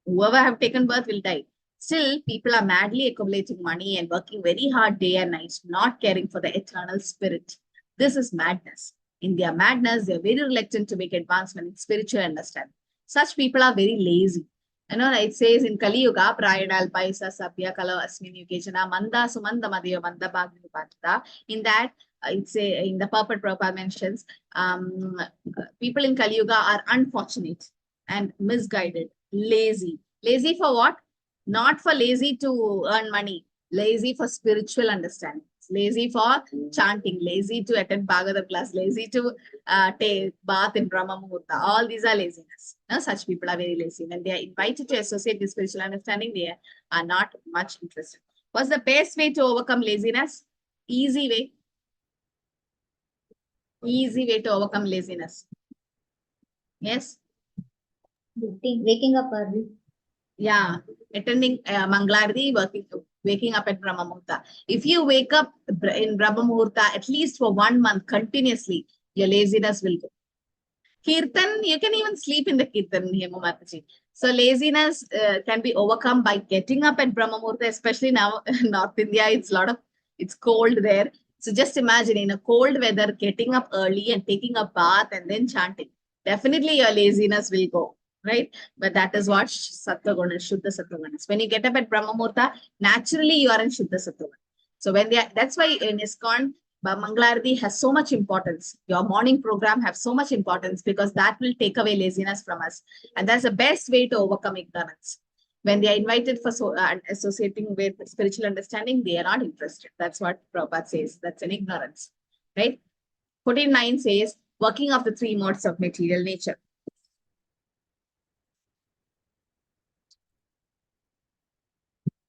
Whoever have taken birth will die. Still, people are madly accumulating money and working very hard day and night, not caring for the eternal spirit. This is madness. In their madness, they are very reluctant to make advancement in spiritual understanding. Such people are very lazy. It says in Kali Yuga, Prayadal Paisa Sabya Kala Asmin Yukechana Manda Sumanda Madhya Manda Bhagni Pata. In that, in the purport Prabhupada mentions, people in Kali Yuga are unfortunate and misguided, lazy. Lazy for what? Not for lazy to earn money, lazy for spiritual understanding, lazy for chanting, lazy to attend Bhagavad class, lazy to take bath in Brahma Muhurta. All these are laziness. Such people are very lazy. When they are invited to associate with spiritual understanding, they are not much interested. What's the best way to overcome laziness? Easy way. Easy way to overcome laziness. Yes? Waking up early. Yeah, attending Mangalarti, waking up at Brahma Muhurta. If you wake up in Brahma Muhurta at least for 1 month continuously, your laziness will go. Kirtan, you can even sleep in the Kirtan, Hema Mataji. So laziness can be overcome by getting up at Brahma Muhurta, especially now in North India, it's cold there. So just imagine in a cold weather, getting up early and taking a bath and then chanting. Definitely your laziness will go, right? But that is what Sattva-guna, Shuddha Sattva-guna is. When you get up at Brahma Muhurta, naturally you are in Shuddha Sattva-guna. So that's why in ISKCON, Mangalarati has so much importance. Your morning program has so much importance because that will take away laziness from us. And that's the best way to overcome ignorance. When they are invited for associating with spiritual understanding, they are not interested. That's what Prabhupada says. That's an ignorance, right? 14.9 says, working of the three modes of material nature.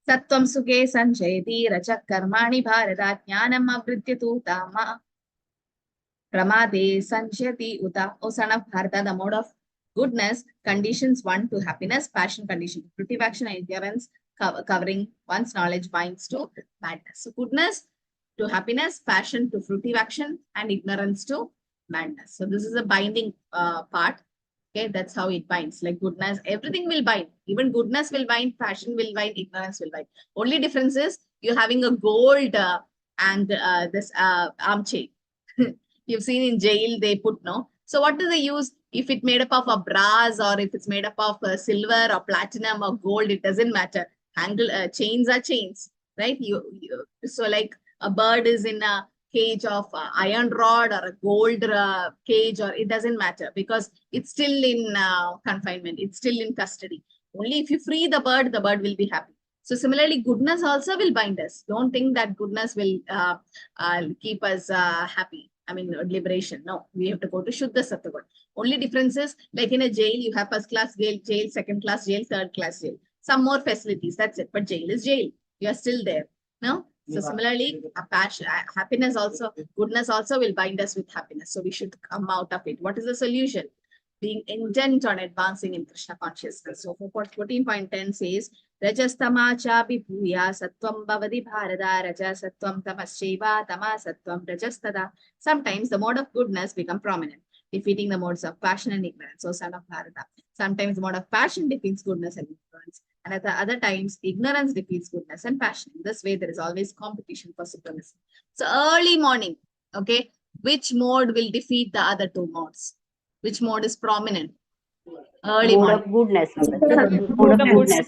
Sattvam sukhe sanjayati rajak karmani bharata jnanam avrityatu tama pramade sanjayati uta. O son of Bharata, the mode of goodness conditions one to happiness, passion condition to fruitive action, and ignorance covering one's knowledge binds to madness. So goodness to happiness, passion to fruitive action, and ignorance to madness. So this is a binding part. Okay, that's how it binds. Like goodness, everything will bind. Even goodness will bind, passion will bind, ignorance will bind. Only difference is you're having a gold and this arm chain. You've seen in jail, they put, no? So what do they use? If it's made up of a brass or if it's made up of silver or platinum or gold, it doesn't matter. Chains are chains, right? So like a bird is in a cage of iron rod or a gold cage, or it doesn't matter because it's still in confinement. It's still in custody. Only if you free the bird will be happy. So similarly, goodness also will bind us. Don't think that goodness will keep us happy. I mean, liberation. No, we have to go to Shuddha Sattva. Only difference is, like in a jail, you have first class jail, second class jail, third class jail. Some more facilities, that's it. But jail is jail. You are still there. No? So similarly, happiness also, goodness also will bind us with happiness. So we should come out of it. What is the solution? Being intent on advancing in Krishna consciousness. So 14.10 says, Rajastama bhuya sattvam bhavati bharata raja sattvam tamascheva tama sattvam rajastada. Sometimes the mode of goodness become prominent, defeating the modes of passion and ignorance. So son of Bharata. Sometimes the mode of passion defeats goodness and ignorance. And at the other times, ignorance defeats goodness and passion. In this way, there is always competition for supremacy. So early morning, okay, which mode will defeat the other two modes? Which mode is prominent? Early morning. Mode of goodness. Mode of goodness.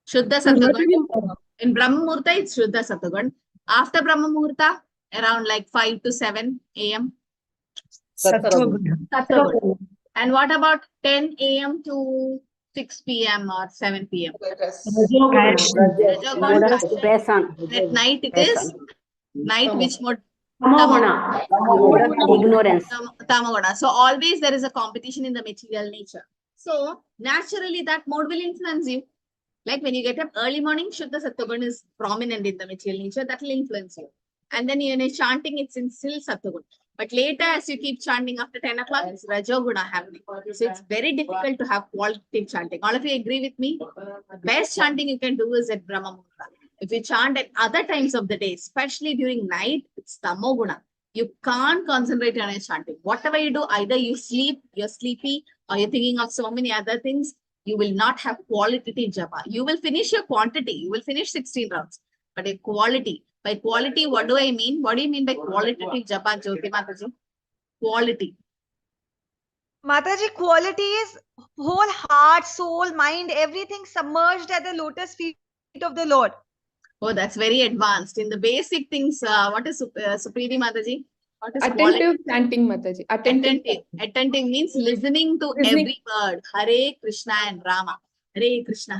Shuddha Sattva. In Brahma Muhurta, it's Shuddha Sattva. After Brahma Muhurta, around like 5 to 7 a.m. Sattva. And what about 10 a.m. to 6 p.m. or 7 p.m.? At night it is night, which mode? Tamaguna. Ignorance. Tamaguna. So always there is a competition in the material nature. So naturally that mode will influence you. Like when you get up early morning, Shuddha Sattva is prominent in the material nature, that will influence you. And then in chanting, it's in still Sattva. But later, as you keep chanting after 10 o'clock, it's Rajoguna happening. So it's very difficult to have qualitative chanting. All of you agree with me? The best chanting you can do is at Brahma Muhurta. If you chant at other times of the day, especially during night, it's Tamoguna. You can't concentrate on your chanting. Whatever you do, either you sleep, you're sleepy, or you're thinking of so many other things, you will not have qualitative japa. You will finish your quantity. You will finish 16 rounds. But a quality. By quality, what do I mean? What do you mean by qualitative japa, Jyoti Mataji? Quality. Mataji, quality is whole heart, soul, mind, everything submerged at the lotus feet of the Lord. Oh, that's very advanced. In the basic things, what is Supreme Mataji? What is attentive chanting, Mataji. Attentive means listening to every word. Hare Krishna and Rama. Hare Krishna,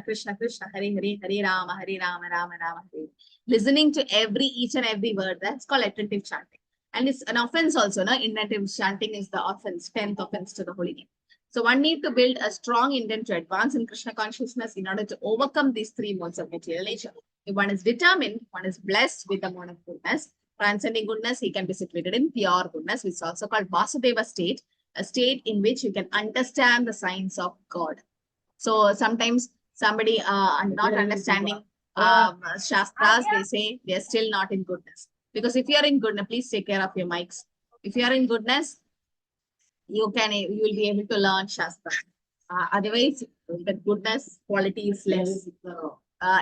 Krishna Krishna, Hare Hare, Hare Rama, Rama Rama, Hare. Listening to each and every word. That's called attentive chanting. And it's an offense also. No? Inattentive chanting is the offense, 10th offense to the holy name. So one need to build a strong intent to advance in Krishna consciousness in order to overcome these three modes of material nature. If one is determined, one is blessed with the mode of goodness, transcending goodness, he can be situated in pure goodness, which is also called Vasudeva state, a state in which you can understand the signs of God. So sometimes somebody not understanding Shastras, they say they are still not in goodness. Because if you are in goodness, please take care of your mics. If you are in goodness, you will be able to learn Shastra. Otherwise, the goodness quality is less.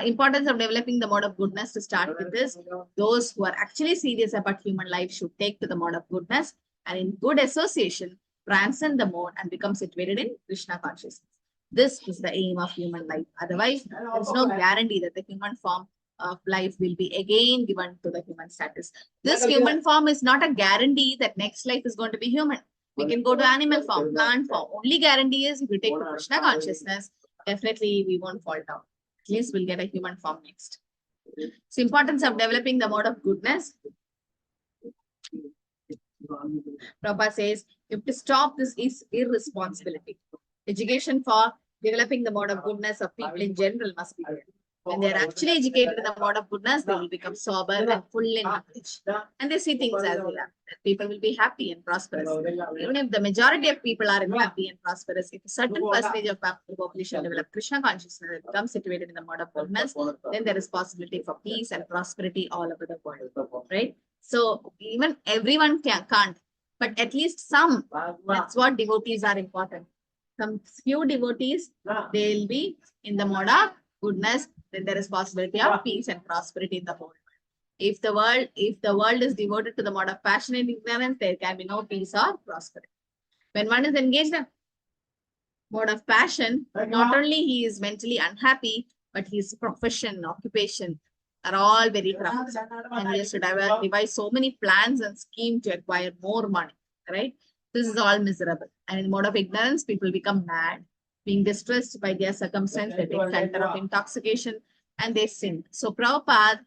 Importance of developing the mode of goodness to start with is those who are actually serious about human life should take to the mode of goodness, and in good association, transcend the mode and become situated in Krishna consciousness. This is the aim of human life. Otherwise, there is no guarantee that the human form of life will be again given to the human status. This human form is not a guarantee that next life is going to be human. We can go to animal form, plant form. Only guarantee is if we take to Krishna consciousness, definitely we won't fall down. At least we'll get a human form next. So, importance of developing the mode of goodness. Prabhupada says, you have to stop this irresponsibility. Education for developing the mode of goodness of people in general must be there. When they are actually educated in the mode of goodness, they will become sober and full in knowledge. And they see things as they are. That people will be happy and prosperous. Even if the majority of people are happy and prosperous, if a certain percentage of the population develop Krishna consciousness and become situated in the mode of goodness, then there is possibility for peace and prosperity all over the world. Right? So even everyone can't, but at least some. That's what devotees are important. Some few devotees, they will be in the mode of goodness, then there is possibility of peace and prosperity in the whole world. If the world is devoted to the mode of passion and ignorance, there can be no peace or prosperity. When one is engaged in mode of passion, not only he is mentally unhappy, but his profession, occupation are all very corrupt. And he has to devise so many plans and schemes to acquire more money, right? This is all miserable. And in mode of ignorance, people become mad. Being distressed by their circumstance, they take shelter of intoxication and they sin. So Prabhupada,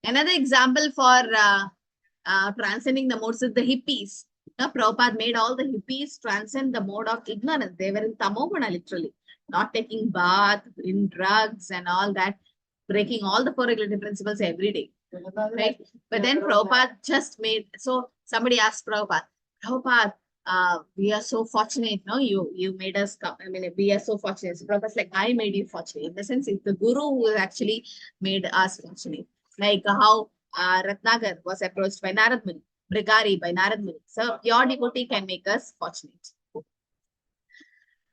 another example for transcending the modes is the hippies. Prabhupada made all the hippies transcend the mode of ignorance. They were in tamoguna literally, not taking bath, in drugs and all that, breaking all the 4 regulative principles every day. Right? But then Prabhupada just made, so somebody asked Prabhupada, we are so fortunate, no? You made us come. I mean, we are so fortunate. So Prabhupada's like, I made you fortunate. In the sense, it's the Guru who actually made us fortunate. Like how Ratnagar was approached by Narad Muni, Brigari by Narad Muni. So your devotee can make us fortunate.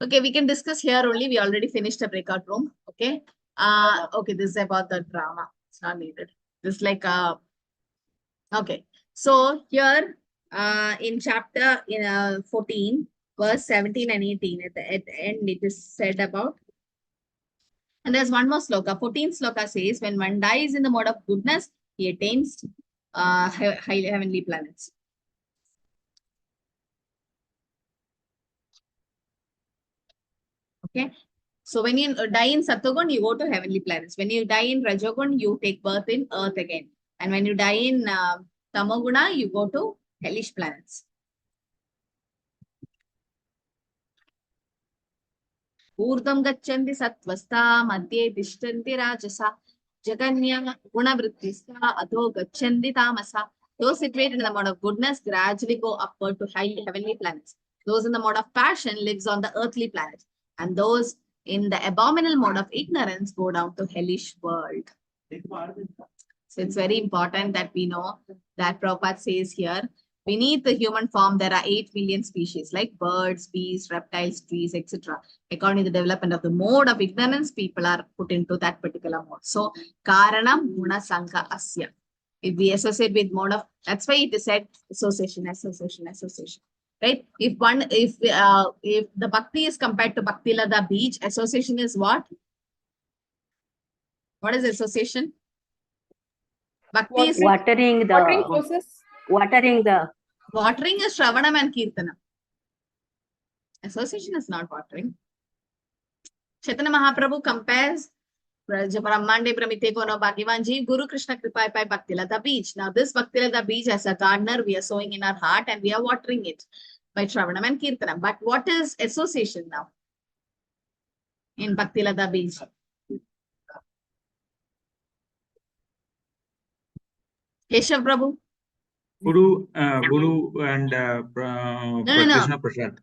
Okay, we can discuss here only. We already finished the breakout room. Okay. Okay, this is about the drama. It's not needed. This is like okay. So here in chapter 14, verse 17 and 18, at the end it is said about, and there's one more sloka. 14th sloka says, when one dies in the mode of goodness, he attains heavenly planets. Okay. So when you die in Satogun, you go to heavenly planets. When you die in Rajogun, you take birth in earth again. And when you die in Tamoguna, you go to hellish planets. Urdam gacchandi satvasta madhye tishtanti rajasa jaganya gunavrittista adho gacchandi tamasa. Those situated in the mode of goodness gradually go upward to heavenly planets. Those in the mode of passion lives on the earthly planet. And those in the abominable mode of ignorance go down to hellish world. So it's very important that we know that Prabhupada says here, beneath the human form, there are 8 million species like birds, bees, reptiles, trees, etc. According to the development of the mode of ignorance, people are put into that particular mode. So, Karanam Guna Sanka Asya. If we associate with mode of, that's why it is said association. Right? If the Bhakti is compared to Bhakti Lada beach, association is what? What is association? Bhakti is watering process. Watering is Shravanam and Kirtanam. Association is not watering. Chaitanya Mahaprabhu compares Brahmande Brahmite Kono Bhagwan Jeev Guru Krishna Kripai Pai Bhakti Lata beach. Now this Bhakti Lata beach, as a gardener, we are sowing in our heart and we are watering it by Shravanam and Kirtanam. But what is association now in Bhakti Lata beach? Keshav Prabhu. Guru and Krishna Prasad.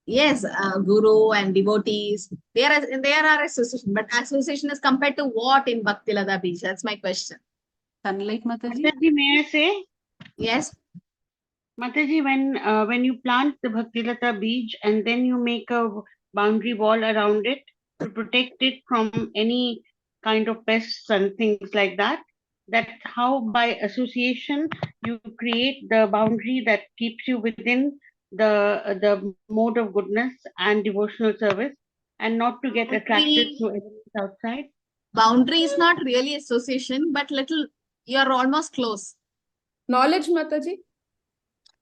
Yes, guru and devotees, there are association, but association is compared to what in Bhakti Lata Beach? That's my question. Sunlight, Mataji. Mataji, may I say? Yes. Mataji, when you plant the Bhaktilata beach and then you make a boundary wall around it to protect it from any kind of pests and things like that, that's how by association you create the boundary that keeps you within the mode of goodness and devotional service and not to get attracted to elements outside. Boundary is not really association, but little, you're almost close. Knowledge, Mataji.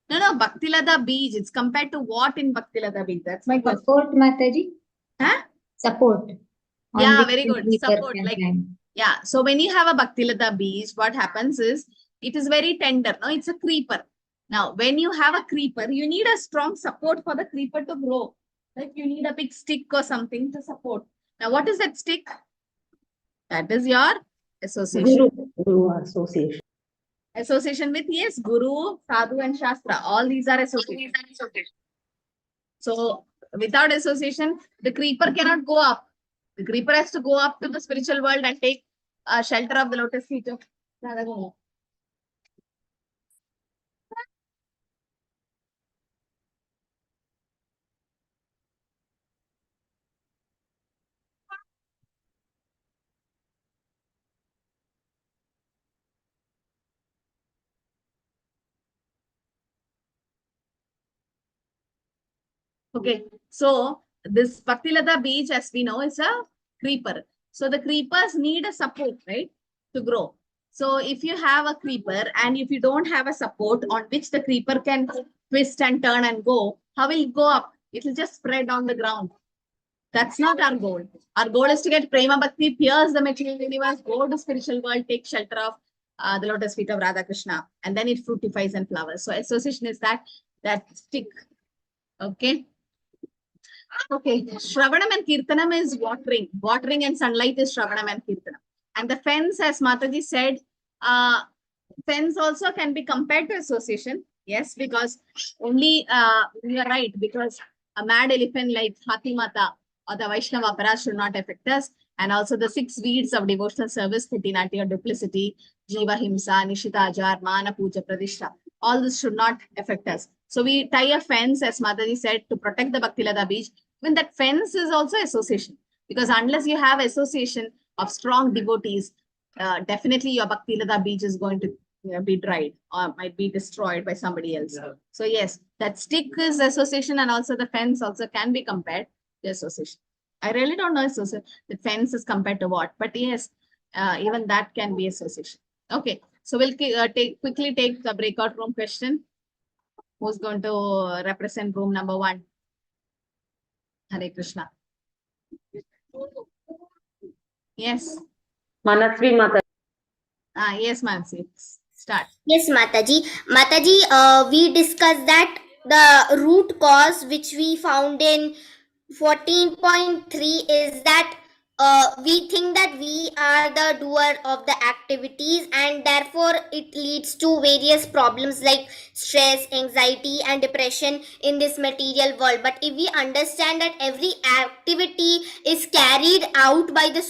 No, Bhakti Lata Beach, it's compared to what in Bhakti Lata Beach? That's my question. Support, Mataji. Huh? Support. On Yeah, which very the good. creeper Support, can like, climb. yeah. So when you have a Bhakti Lata Beach, what happens is, it is very tender. No, it's a creeper. Now, when you have a creeper, you need a strong support for the creeper to grow. Like you need a big stick or something to support. Now, what is that stick? That is your association. Guru association. Association with, yes, Guru, Sadhu and Shastra. All these are associations. So without association, the creeper cannot go up. The creeper has to go up to the spiritual world and take shelter of the lotus feet of Radha Guru. Okay, so this Bhakti Lata beach, as we know, is a creeper. So the creepers need a support, right, to grow. So if you have a creeper and if you don't have a support on which the creeper can twist and turn and go, how will it go up? It will just spread on the ground. That's not our goal. Our goal is to get Prema Bhakti, pierce the material universe, go to spiritual world, take shelter of the lotus feet of Radha Krishna, and then it fructifies and flowers. So association is that stick. Okay. Okay, Shravanam and Kirtanam is watering. Watering and sunlight is Shravanam and Kirtanam. And the fence, as Mataji said, fence also can be compared to association. Yes, because only, you are right, because a mad elephant like Hathi Mata or the Vaishnava Aparas should not affect us. And also the 6 weeds of devotional service, Khutinati or duplicity, Jiva Himsa, Nishita Ajar, Mana Puja Pradishta. All this should not affect us. So we tie a fence, as Mataji said, to protect the Bhakti Lata beach. When that fence is also association, because unless you have association of strong devotees, definitely your Bhakti Lata beach is going to be dried or might be destroyed by somebody else. Yeah. So yes, that stick is association, and also the fence also can be compared to association. I really don't know association. The fence is compared to what, but yes, even that can be association. Okay, so we'll quickly take the breakout room question. Who's going to represent room number 1? Hare Krishna. Yes. Manasvi Mata. Yes, Mansi. Start. Yes, Mataji. Mataji, we discussed that the root cause which we found in 14.3 is that we think that we are the doer of the activities, and therefore it leads to various problems like stress, anxiety and depression in this material world. But if we understand that every activity is carried out by the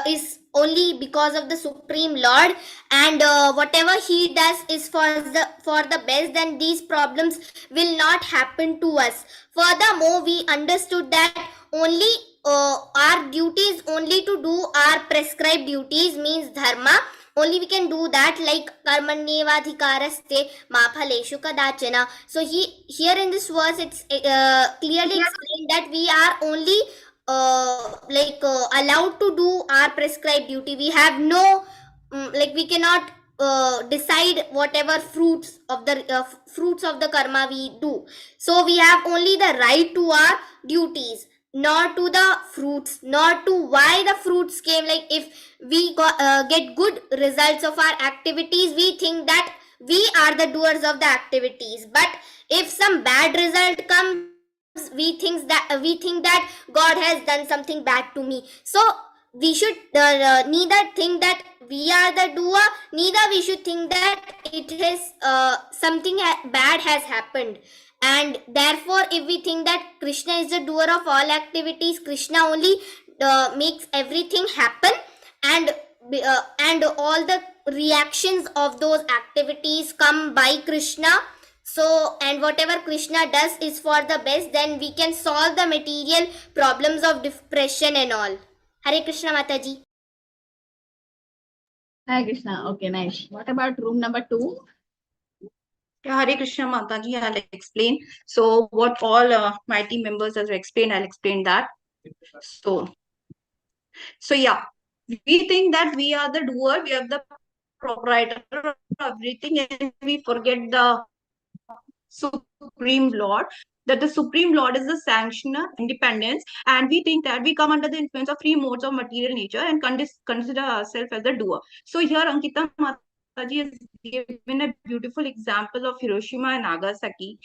is only because of the Supreme Lord, and whatever he does is for the best, then these problems will not happen to us. Furthermore, we understood that only our duties only to do our prescribed duties, means dharma. Only we can do that, like karmanyevadhikaraste ma phaleshu kadachana. So here in this verse, it's clearly explained that we are only allowed to do our prescribed duty. We have no we cannot decide whatever fruits of the karma we do. So we have only the right to our duties, not to the fruits, not to why the fruits came. Like if we get good results of our activities, we think that we are the doers of the activities. But if some bad result comes, we think that God has done something bad to me. So we should neither think that we are the doer, neither we should think that it is something bad has happened. And therefore, if we think that Krishna is the doer of all activities, Krishna only makes everything happen, and all the reactions of those activities come by Krishna. So, and whatever Krishna does is for the best, then we can solve the material problems of depression and all. Hare Krishna, Mataji. Hare Krishna. Okay, nice. What about room number 2? Yeah, Hare Krishna Mataji, I'll explain. So what all my team members have explained, I'll explain that. So yeah, we think that we are the doer, we are the proprietor of everything, and we forget the Supreme Lord. That the Supreme Lord is the sanctioner, independence, and we think that we come under the influence of three modes of material nature and consider ourselves as the doer. So here Ankita Mataji has given a beautiful example of Hiroshima and Nagasaki.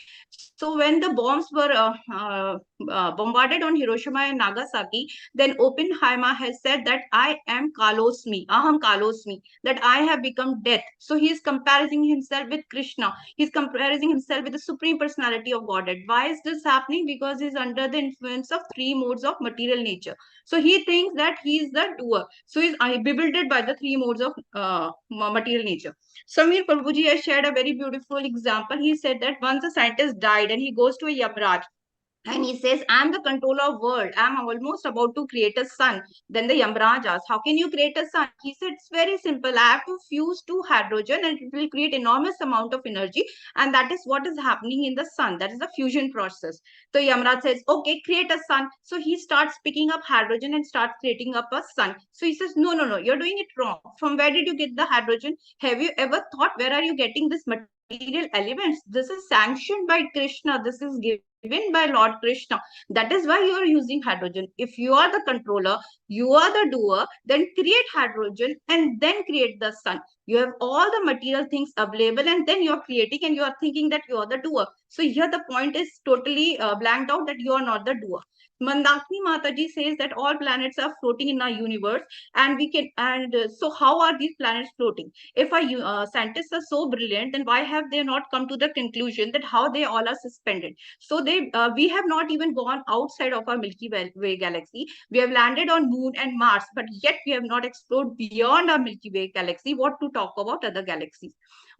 So when the bombs were bombarded on Hiroshima and Nagasaki, then Oppenheimer has said that I am Kalosmi, Aham Kalosmi, that I have become death. So he is comparing himself with Krishna. He's comparing himself with the Supreme Personality of Godhead. Why is this happening? Because he's under the influence of three modes of material nature. So he thinks that he is the doer. So he's bewildered by the three modes of material nature. Samir Prabhuji has shared a very beautiful example. He said that once a scientist died and he goes to a Yamraj, and he says, I'm the controller of world. I'm almost about to create a sun. Then the Yamraj asks, how can you create a sun? He said, it's very simple. I have to fuse two hydrogen and it will create enormous amount of energy. And that is what is happening in the sun. That is the fusion process. So Yamraj says, okay, create a sun. So he starts picking up hydrogen and starts creating up a sun. So he says, no, you're doing it wrong. From where did you get the hydrogen? Have you ever thought, where are you getting this material elements? This is sanctioned by Krishna. This is given by Lord Krishna. That is why you are using hydrogen. If you are the controller, you are the doer, then create hydrogen and then create the sun. You have all the material things available and then you are creating and you are thinking that you are the doer. So here the point is totally blanked out, that you are not the doer. Mandakini Mataji says that all planets are floating in our universe, and so how are these planets floating? If our scientists are so brilliant, then why have they not come to the conclusion that how they all are suspended? So we have not even gone outside of our Milky Way galaxy. We have landed on Moon and Mars, but yet we have not explored beyond our Milky Way galaxy. What to talk about other galaxies?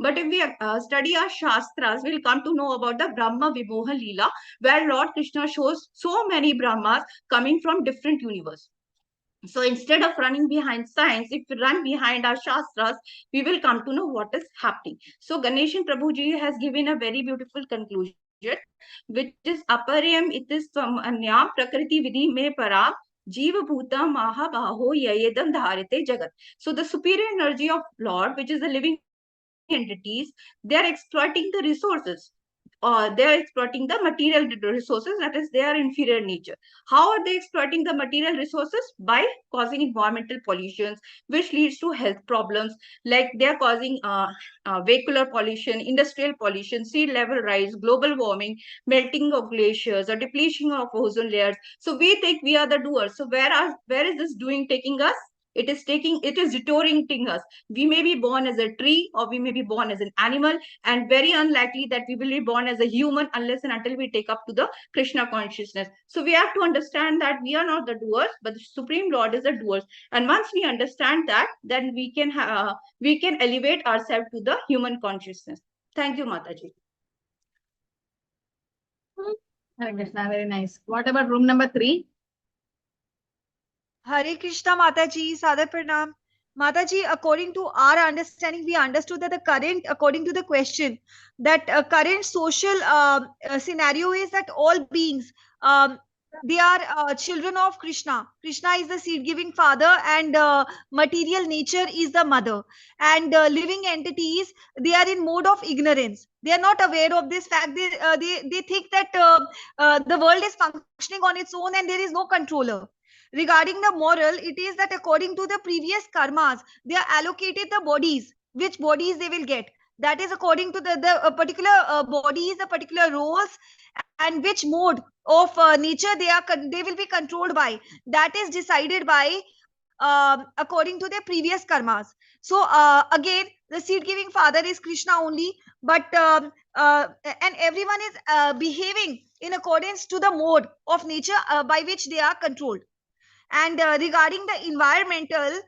But if we study our Shastras, we'll come to know about the Brahma Vimoha Leela, where Lord Krishna shows so many Brahmas coming from different universes. So instead of running behind science, if we run behind our Shastras, we will come to know what is happening. So Ganeshan Prabhuji has given a very beautiful conclusion, which is Aparyam itis anyam prakriti vidhi me param Jiva Bhuta Mahabaho Yayedam Dharite Jagat. So the superior energy of Lord, which is the living entities, they are exploiting the resources. They are exploiting the material resources, that is their inferior nature. How are they exploiting the material resources? By causing environmental pollutions, which leads to health problems, like they are causing vehicular pollution, industrial pollution, sea level rise, global warming, melting of glaciers, or depletion of ozone layers. So we think we are the doers. So where is this doing taking us? It is deteriorating us. We may be born as a tree, or we may be born as an animal, and very unlikely that we will be born as a human unless and until we take up to the Krishna consciousness. So we have to understand that we are not the doers, but the Supreme Lord is the doers. And once we understand that, then we can elevate ourselves to the human consciousness. Thank you, Mataji. Hare Krishna, very nice. What about room number 3? Hare Krishna Mataji, Sadar Pranam. Mataji, according to our understanding, we understood that the current, according to the question, that current social scenario is that all beings, they are children of Krishna. Krishna is the seed-giving father, and material nature is the mother. And living entities, they are in mode of ignorance. They are not aware of this fact. They think that the world is functioning on its own and there is no controller. Regarding the moral, it is that according to the previous karmas, they are allocated the bodies, which bodies they will get. That is according to the particular bodies, the particular roles, and which mode of nature they will be controlled by. That is decided by according to their previous karmas. So again, the seed giving father is Krishna only. but and everyone is behaving in accordance to the mode of nature by which they are controlled. And regarding the environmental,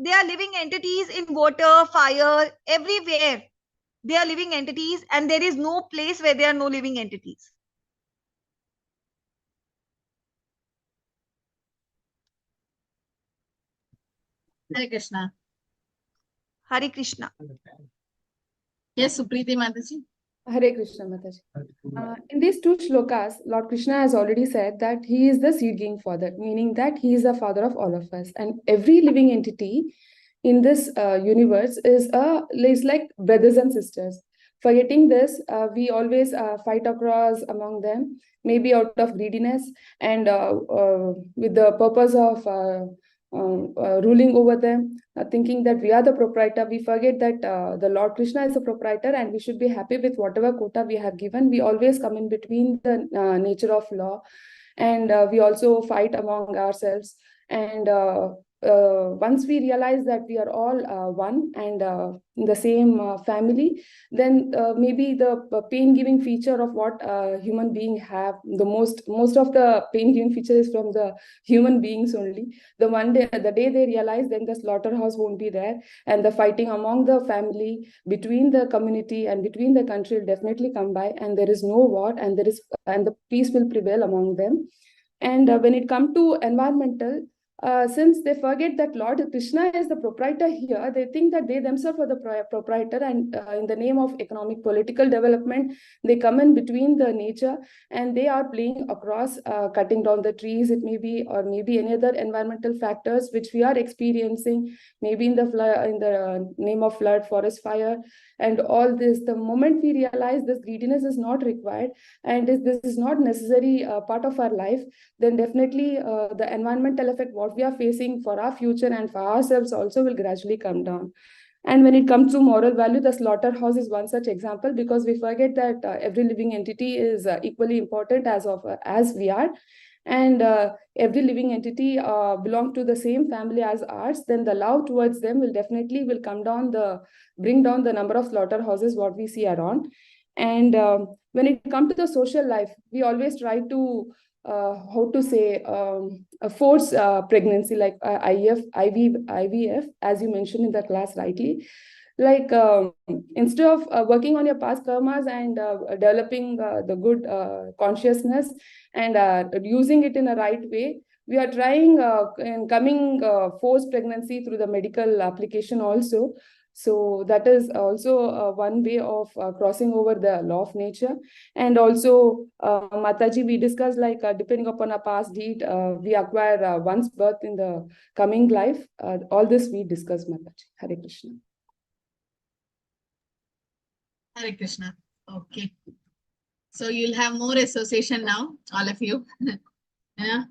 they are living entities in water, fire, everywhere. They are living entities, and there is no place where there are no living entities. Hare Krishna. Hare Krishna. Yes, Supriti Mataji. Hare Krishna, Mataji. In these two shlokas, Lord Krishna has already said that he is the seed-giving father, meaning that he is the father of all of us. And every living entity in this universe is like brothers and sisters. Forgetting this, we always fight across among them, maybe out of greediness and with the purpose of ruling over them, thinking that we are the proprietor. We forget that the Lord Krishna is the proprietor and we should be happy with whatever quota we have given. We always come in between the nature of law, and we also fight among ourselves. And once we realize that we are all one and in the same family, then maybe the pain-giving feature of what human being have, the most of the pain-giving feature is from the human beings only. The day they realize, then the slaughterhouse won't be there, and the fighting among the family, between the community and between the country will definitely come by, and there is no war, and the peace will prevail among them. And when it comes to environmental, since they forget that Lord Krishna is the proprietor here, they think that they themselves are the proprietor, and in the name of economic political development, they come in between the nature, and they are playing across, cutting down the trees, it may be, or maybe any other environmental factors which we are experiencing, maybe in the name of flood, forest fire, and all this. The moment we realize this greediness is not required, and this is not necessary part of our life, then definitely the environmental effect what we are facing for our future and for ourselves also will gradually come down. And when it comes to moral value, the slaughterhouse is one such example, because we forget that every living entity is equally important as we are, and every living entity belong to the same family as ours. Then the love towards them will definitely bring down the number of slaughterhouses what we see around. And when it comes to the social life, we always try to force pregnancy, like IVF, as you mentioned in the class rightly. Like instead of working on your past karmas and developing the good consciousness and using it in a right way, we are trying and coming forced pregnancy through the medical application also. So that is also one way of crossing over the law of nature. And also, Mataji, we discussed like depending upon our past deed, we acquire one's birth in the coming life. All this we discussed, Mataji. Hare Krishna. Hare Krishna. Okay. So you'll have more association now, all of you. Yeah.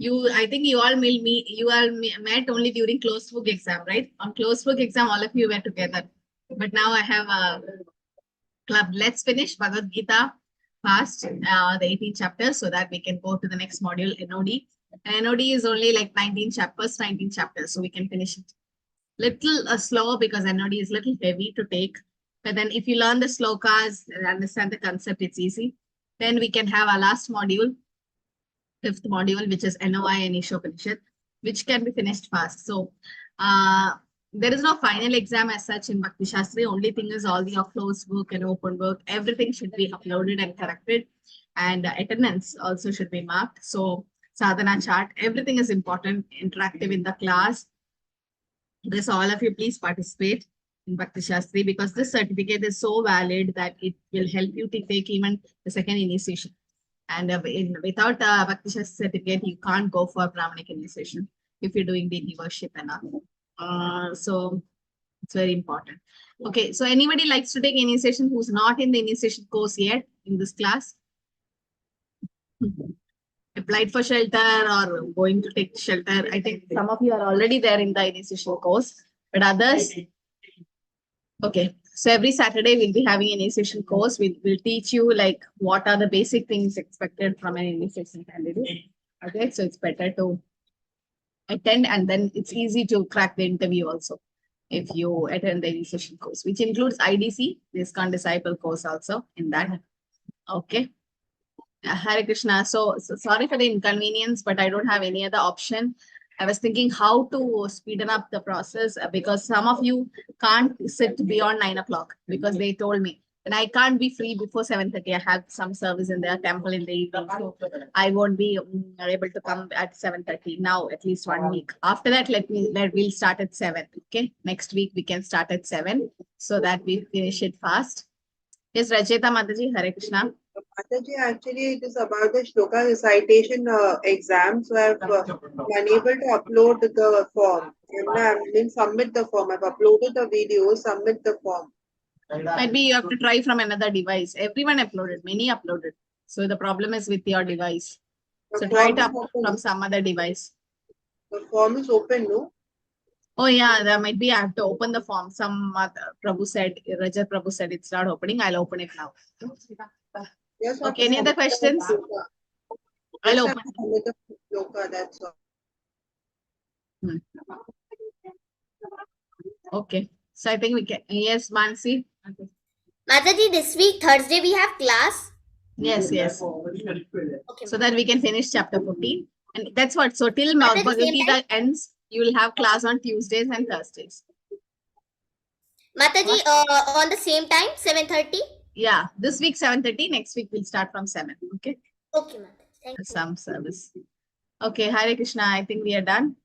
I think you all met only during closed book exam, right? On closed book exam, all of you were together. But now I have a club. Let's finish Bhagavad Gita fast, the 18 chapters, so that we can go to the next module, NOD. And NOD is only like 19 chapters, so we can finish it. Little slow, because NOD is little heavy to take. But then if you learn the slokas and understand the concept, it's easy. Then we can have our last module, 5th module, which is NOI and Ishopanishad, which can be finished fast. So there is no final exam as such in Bhakti Shastri. Only thing is all the closed book and open book, everything should be uploaded and corrected. And attendance also should be marked. So sadhana chart, everything is important, interactive in the class. This all of you please participate in Bhakti Shastri, because this certificate is so valid that it will help you to take even the second initiation. And without a Bhakti Shastri certificate, you can't go for Brahmanic initiation if you're doing deity worship and all. So it's very important. Okay, so anybody likes to take initiation who's not in the initiation course yet in this class? Applied for shelter or going to take shelter? I think some of you are already there in the initiation course, but others? Okay, so every Saturday we'll be having an initiation course. We'll teach you like what are the basic things expected from an initiation candidate. Okay, so it's better to attend, and then it's easy to crack the interview also. if you attend the initiation course, which includes IDC, ISKCON Disciple course also in that. Okay. Hare Krishna. So sorry for the inconvenience, but I don't have any other option. I was thinking how to speeden up the process because some of you can't sit beyond 9 o'clock because they told me. And I can't be free before 7:30. I have some service in their temple in the evening. So I won't be able to come at 7:30 now, at least 1 week. After that, we'll start at 7. Okay. Next week we can start at 7 so that we finish it fast. Yes, Rachita Mataji, Hare Krishna. Mataji, actually, it is about the shloka recitation exam. So I've unable to upload the form. And I didn't submit the form. I've uploaded the video, submit the form. Maybe you have to try from another device. Everyone uploaded, many uploaded. So the problem is with your device. So try to upload from some other device. The form is open, no? Oh yeah, there might be, I have to open the form. Some Prabhu said, Rajat Prabhu said it's not opening. I'll open it now. Yes, Okay, any other questions? I'll open it. That's all. Okay, so I think we can, yes, Mansi. Okay. Mataji, this week, Thursday, we have class. Yes. Okay. So that we can finish chapter 14. And that's what, so till Bhagavad Gita ends, you will have class on Tuesdays and Thursdays. Mataji, on the same time, 7:30? Yeah, this week 7:30, next week we'll start from 7. Okay. Okay, Mataji. Thank you. Some service. Okay, Hare Krishna, I think we are done.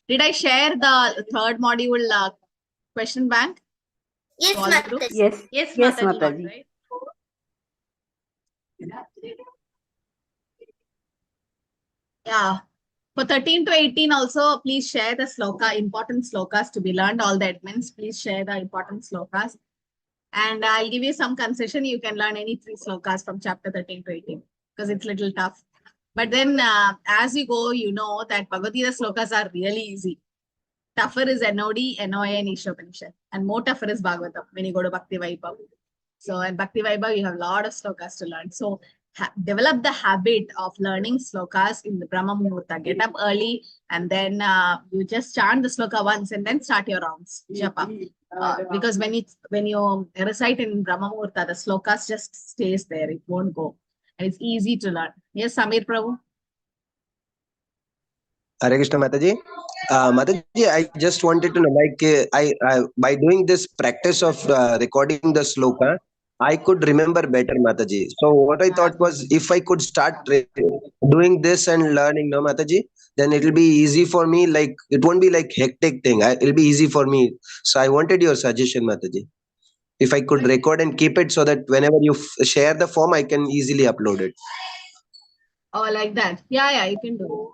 Did I share the third module question bank? Yes, To all the Mataji. groups? Yes. Yes, Yes, Mataji. Mataji. Right? Yeah. For 13 to 18 also, please share the sloka, important slokas to be learned. All the admins, please share the important slokas. And I'll give you some concession. You can learn any 3 slokas from chapter 13 to 18 because it's a little tough. But then as you go, you know that Bhagavad Gita slokas are really easy. Tougher is NOD, NOA, and Ishopanishad. And more tougher is Bhagavatam when you go to Bhakti Vaibhav. So in Bhakti Vaibhav, you have a lot of slokas to learn. So develop the habit of learning slokas in the Brahma Muhurta. Get up early and then you just chant the sloka once and then start your rounds. Japa. Because when you recite in Brahma Muhurta, the slokas just stays there. It won't go. And it's easy to learn. Yes, Samir Prabhu. Hare Krishna Mataji. Mataji, I just wanted to know, like, I by doing this practice of recording the sloka, I could remember better, Mataji. So what I thought was, if I could start doing this and learning, no, Mataji, then it will be easy for me. Like, it won't be like hectic thing. It'll be easy for me. So I wanted your suggestion, Mataji. If I could record and keep it so that whenever you share the form, I can easily upload it. Oh, like that. Yeah, you can do it.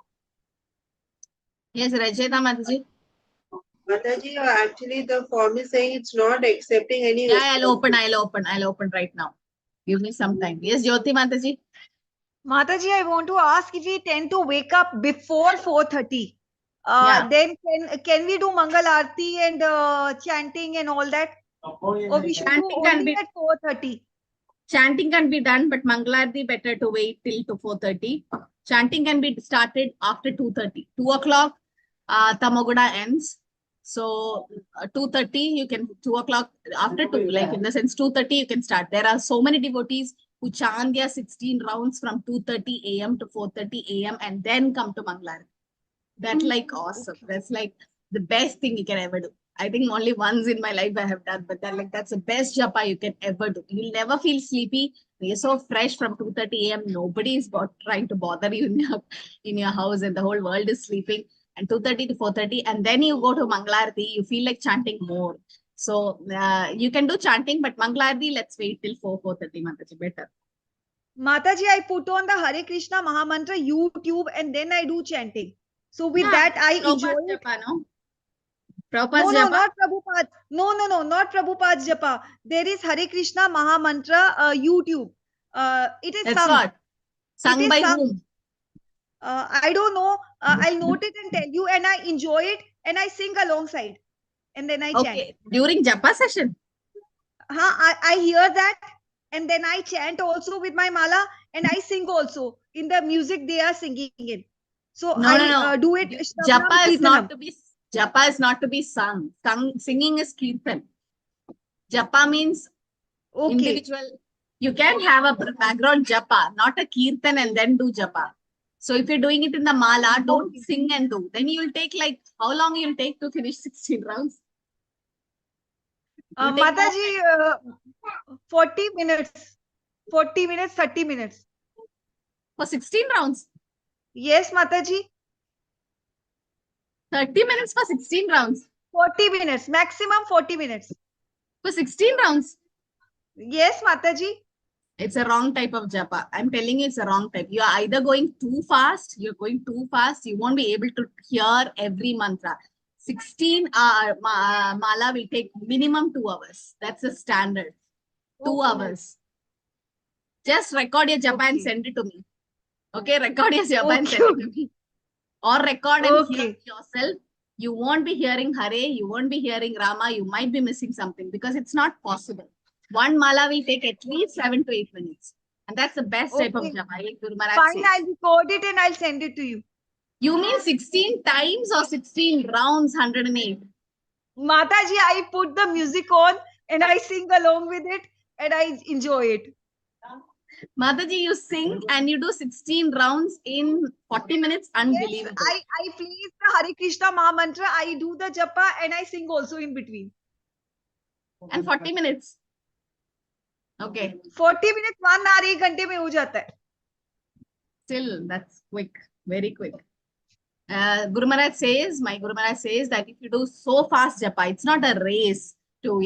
Yes, Rajeta Mataji. Mataji, actually the form is saying it's not accepting any. Yeah, I'll open right now. Give me some time. Yes, Jyoti Mataji. Mataji, I want to ask if we tend to wake up before 4:30. Yeah. Then can we do Mangal Aarti and chanting and all that? Or we should do Chanting can only be- at 4:30? Chanting can be done, but Mangalarti better to wait till to 4:30. Chanting can be started after 2:30. 2 o'clock, Tamaguda ends. So 2:30, you can 2 o'clock after 2, like in the sense 2:30 you can start. There are so many devotees who chant their 16 rounds from 2:30 a.m. to 4:30 a.m. and then come to Mangalarti. That's like awesome. That's like the best thing you can ever do. I think only once in my life I have done, but that's the best japa you can ever do. You'll never feel sleepy. You're so fresh from 2:30 a.m. Nobody is trying to bother you in your house and the whole world is sleeping. And 2:30 to 4:30, and then you go to Mangalarti, you feel like chanting more. So you can do chanting, but Mangalarti, let's wait till 4:30, Mataji, better. Mataji, I put on the Hare Krishna Mahamantra YouTube and then I do chanting. So with that, I enjoy it. Japa, no? No, not Prabhupada. No, not Prabhupada's japa. There is Hare Krishna Mahamantra YouTube. It is That's sung. what? Sung It is by sung. whom? I don't know. I'll note it and tell you, and I enjoy it and I sing alongside. And then I chant. Okay, during japa session? I hear that and then I chant also with my mala and I sing also in the music they are singing in. So No. do it. Japa is not to be Japa is not to be sung. Singing is kirtan. Japa means individual. You can have a background japa, not a kirtan and then do japa. So if you're doing it in the mala, don't sing and do. Then you'll take like, how long you'll take to finish 16 rounds? Mataji, 40 minutes. 40 minutes, 30 minutes. For 16 rounds? Yes, Mataji. 30 minutes for 16 rounds? 40 minutes, maximum 40 minutes. For 16 rounds? Yes, Mataji. It's a wrong type of japa. I'm telling you, it's a wrong type. You are either going too fast, you won't be able to hear every mantra. 16 mala will take minimum 2 hours. That's the standard. 2 hours. Just record your japa and send it to me. Okay, record your japa and send it to me. Or record and hear yourself. You won't be hearing Hare, you won't be hearing Rama, you might be missing something because it's not possible. One mala will take at least 7 to 8 minutes. And that's the best type of japa. Like Guru Maharaj Fine, says. I'll record it and I'll send it to you. You mean 16 times or 16 rounds, 108? Mataji, I put the music on and I sing along with it and I enjoy it. Mataji, you sing and you do 16 rounds in 40 minutes. Unbelievable. Yes, I play the Hare Krishna Maha Mantra, I do the japa and I sing also in between. And 40 minutes. Okay. 40 minutes, 1 hour, 1 घंटे में हो जाता है. Still, that's quick. Very quick. Guru Maharaj says, my Guru Maharaj says that if you do so fast japa, it's not a race to,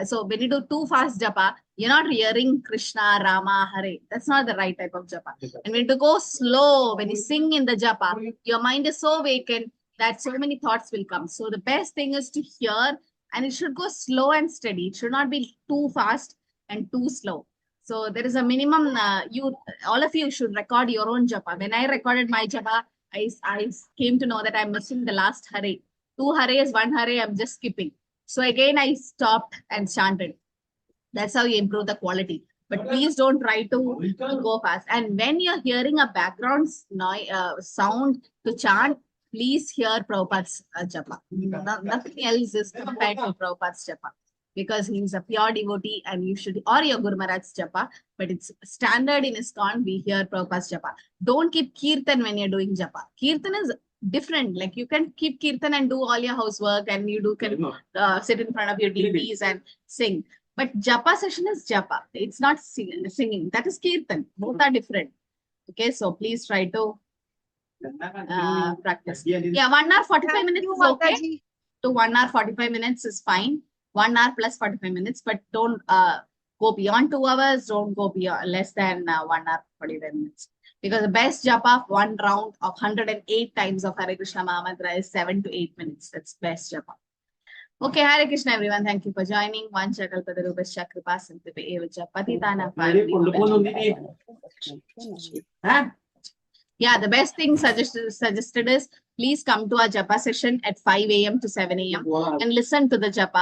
so when you do too fast japa, you're not hearing Krishna, Rama, Hare. That's not the right type of japa. And when you go slow, when you sing in the japa, your mind is so vacant that so many thoughts will come. So the best thing is to hear, and it should go slow and steady. It should not be too fast and too slow. So there is a minimum, all of you should record your own japa. When I recorded my japa, I came to know that I'm missing the last Hare. 2 Hares, 1 Hare, I'm just skipping. So again, I stopped and chanted. That's how you improve the quality. But please don't try to go fast. And when you're hearing a background sound to chant, please hear Prabhupada's japa. Nothing else is compared to Prabhupada's japa. Because he's a pure devotee and you should, or your Guru Maharaj's japa, but it's standard in ISKCON, we hear Prabhupada's japa. Don't keep kirtan when you're doing japa. Kirtan is different. Like you can keep kirtan and do all your housework and you can sit in front of your DVDs and sing. But japa session is japa. It's not singing. That is kirtan. Both are different. Okay, so please try to practice. Yeah, 1 hour 45 minutes is okay. To 1 hour 45 minutes is fine. 1 hour plus 45 minutes, but don't go beyond 2 hours. Don't go beyond less than 1 hour 45 minutes. Because the best japa, 1 round of 108 times of Hare Krishna Maha Mantra is 7 to 8 minutes. That's best japa. Okay, Hare Krishna everyone. Thank you for joining. Vancha kalpatarubhascha kripa sindhubhyo eva cha patitana pavanebhyo. Yeah, the best thing suggested is please come to our japa session at 5 a.m. to 7 a.m. and listen to the japa.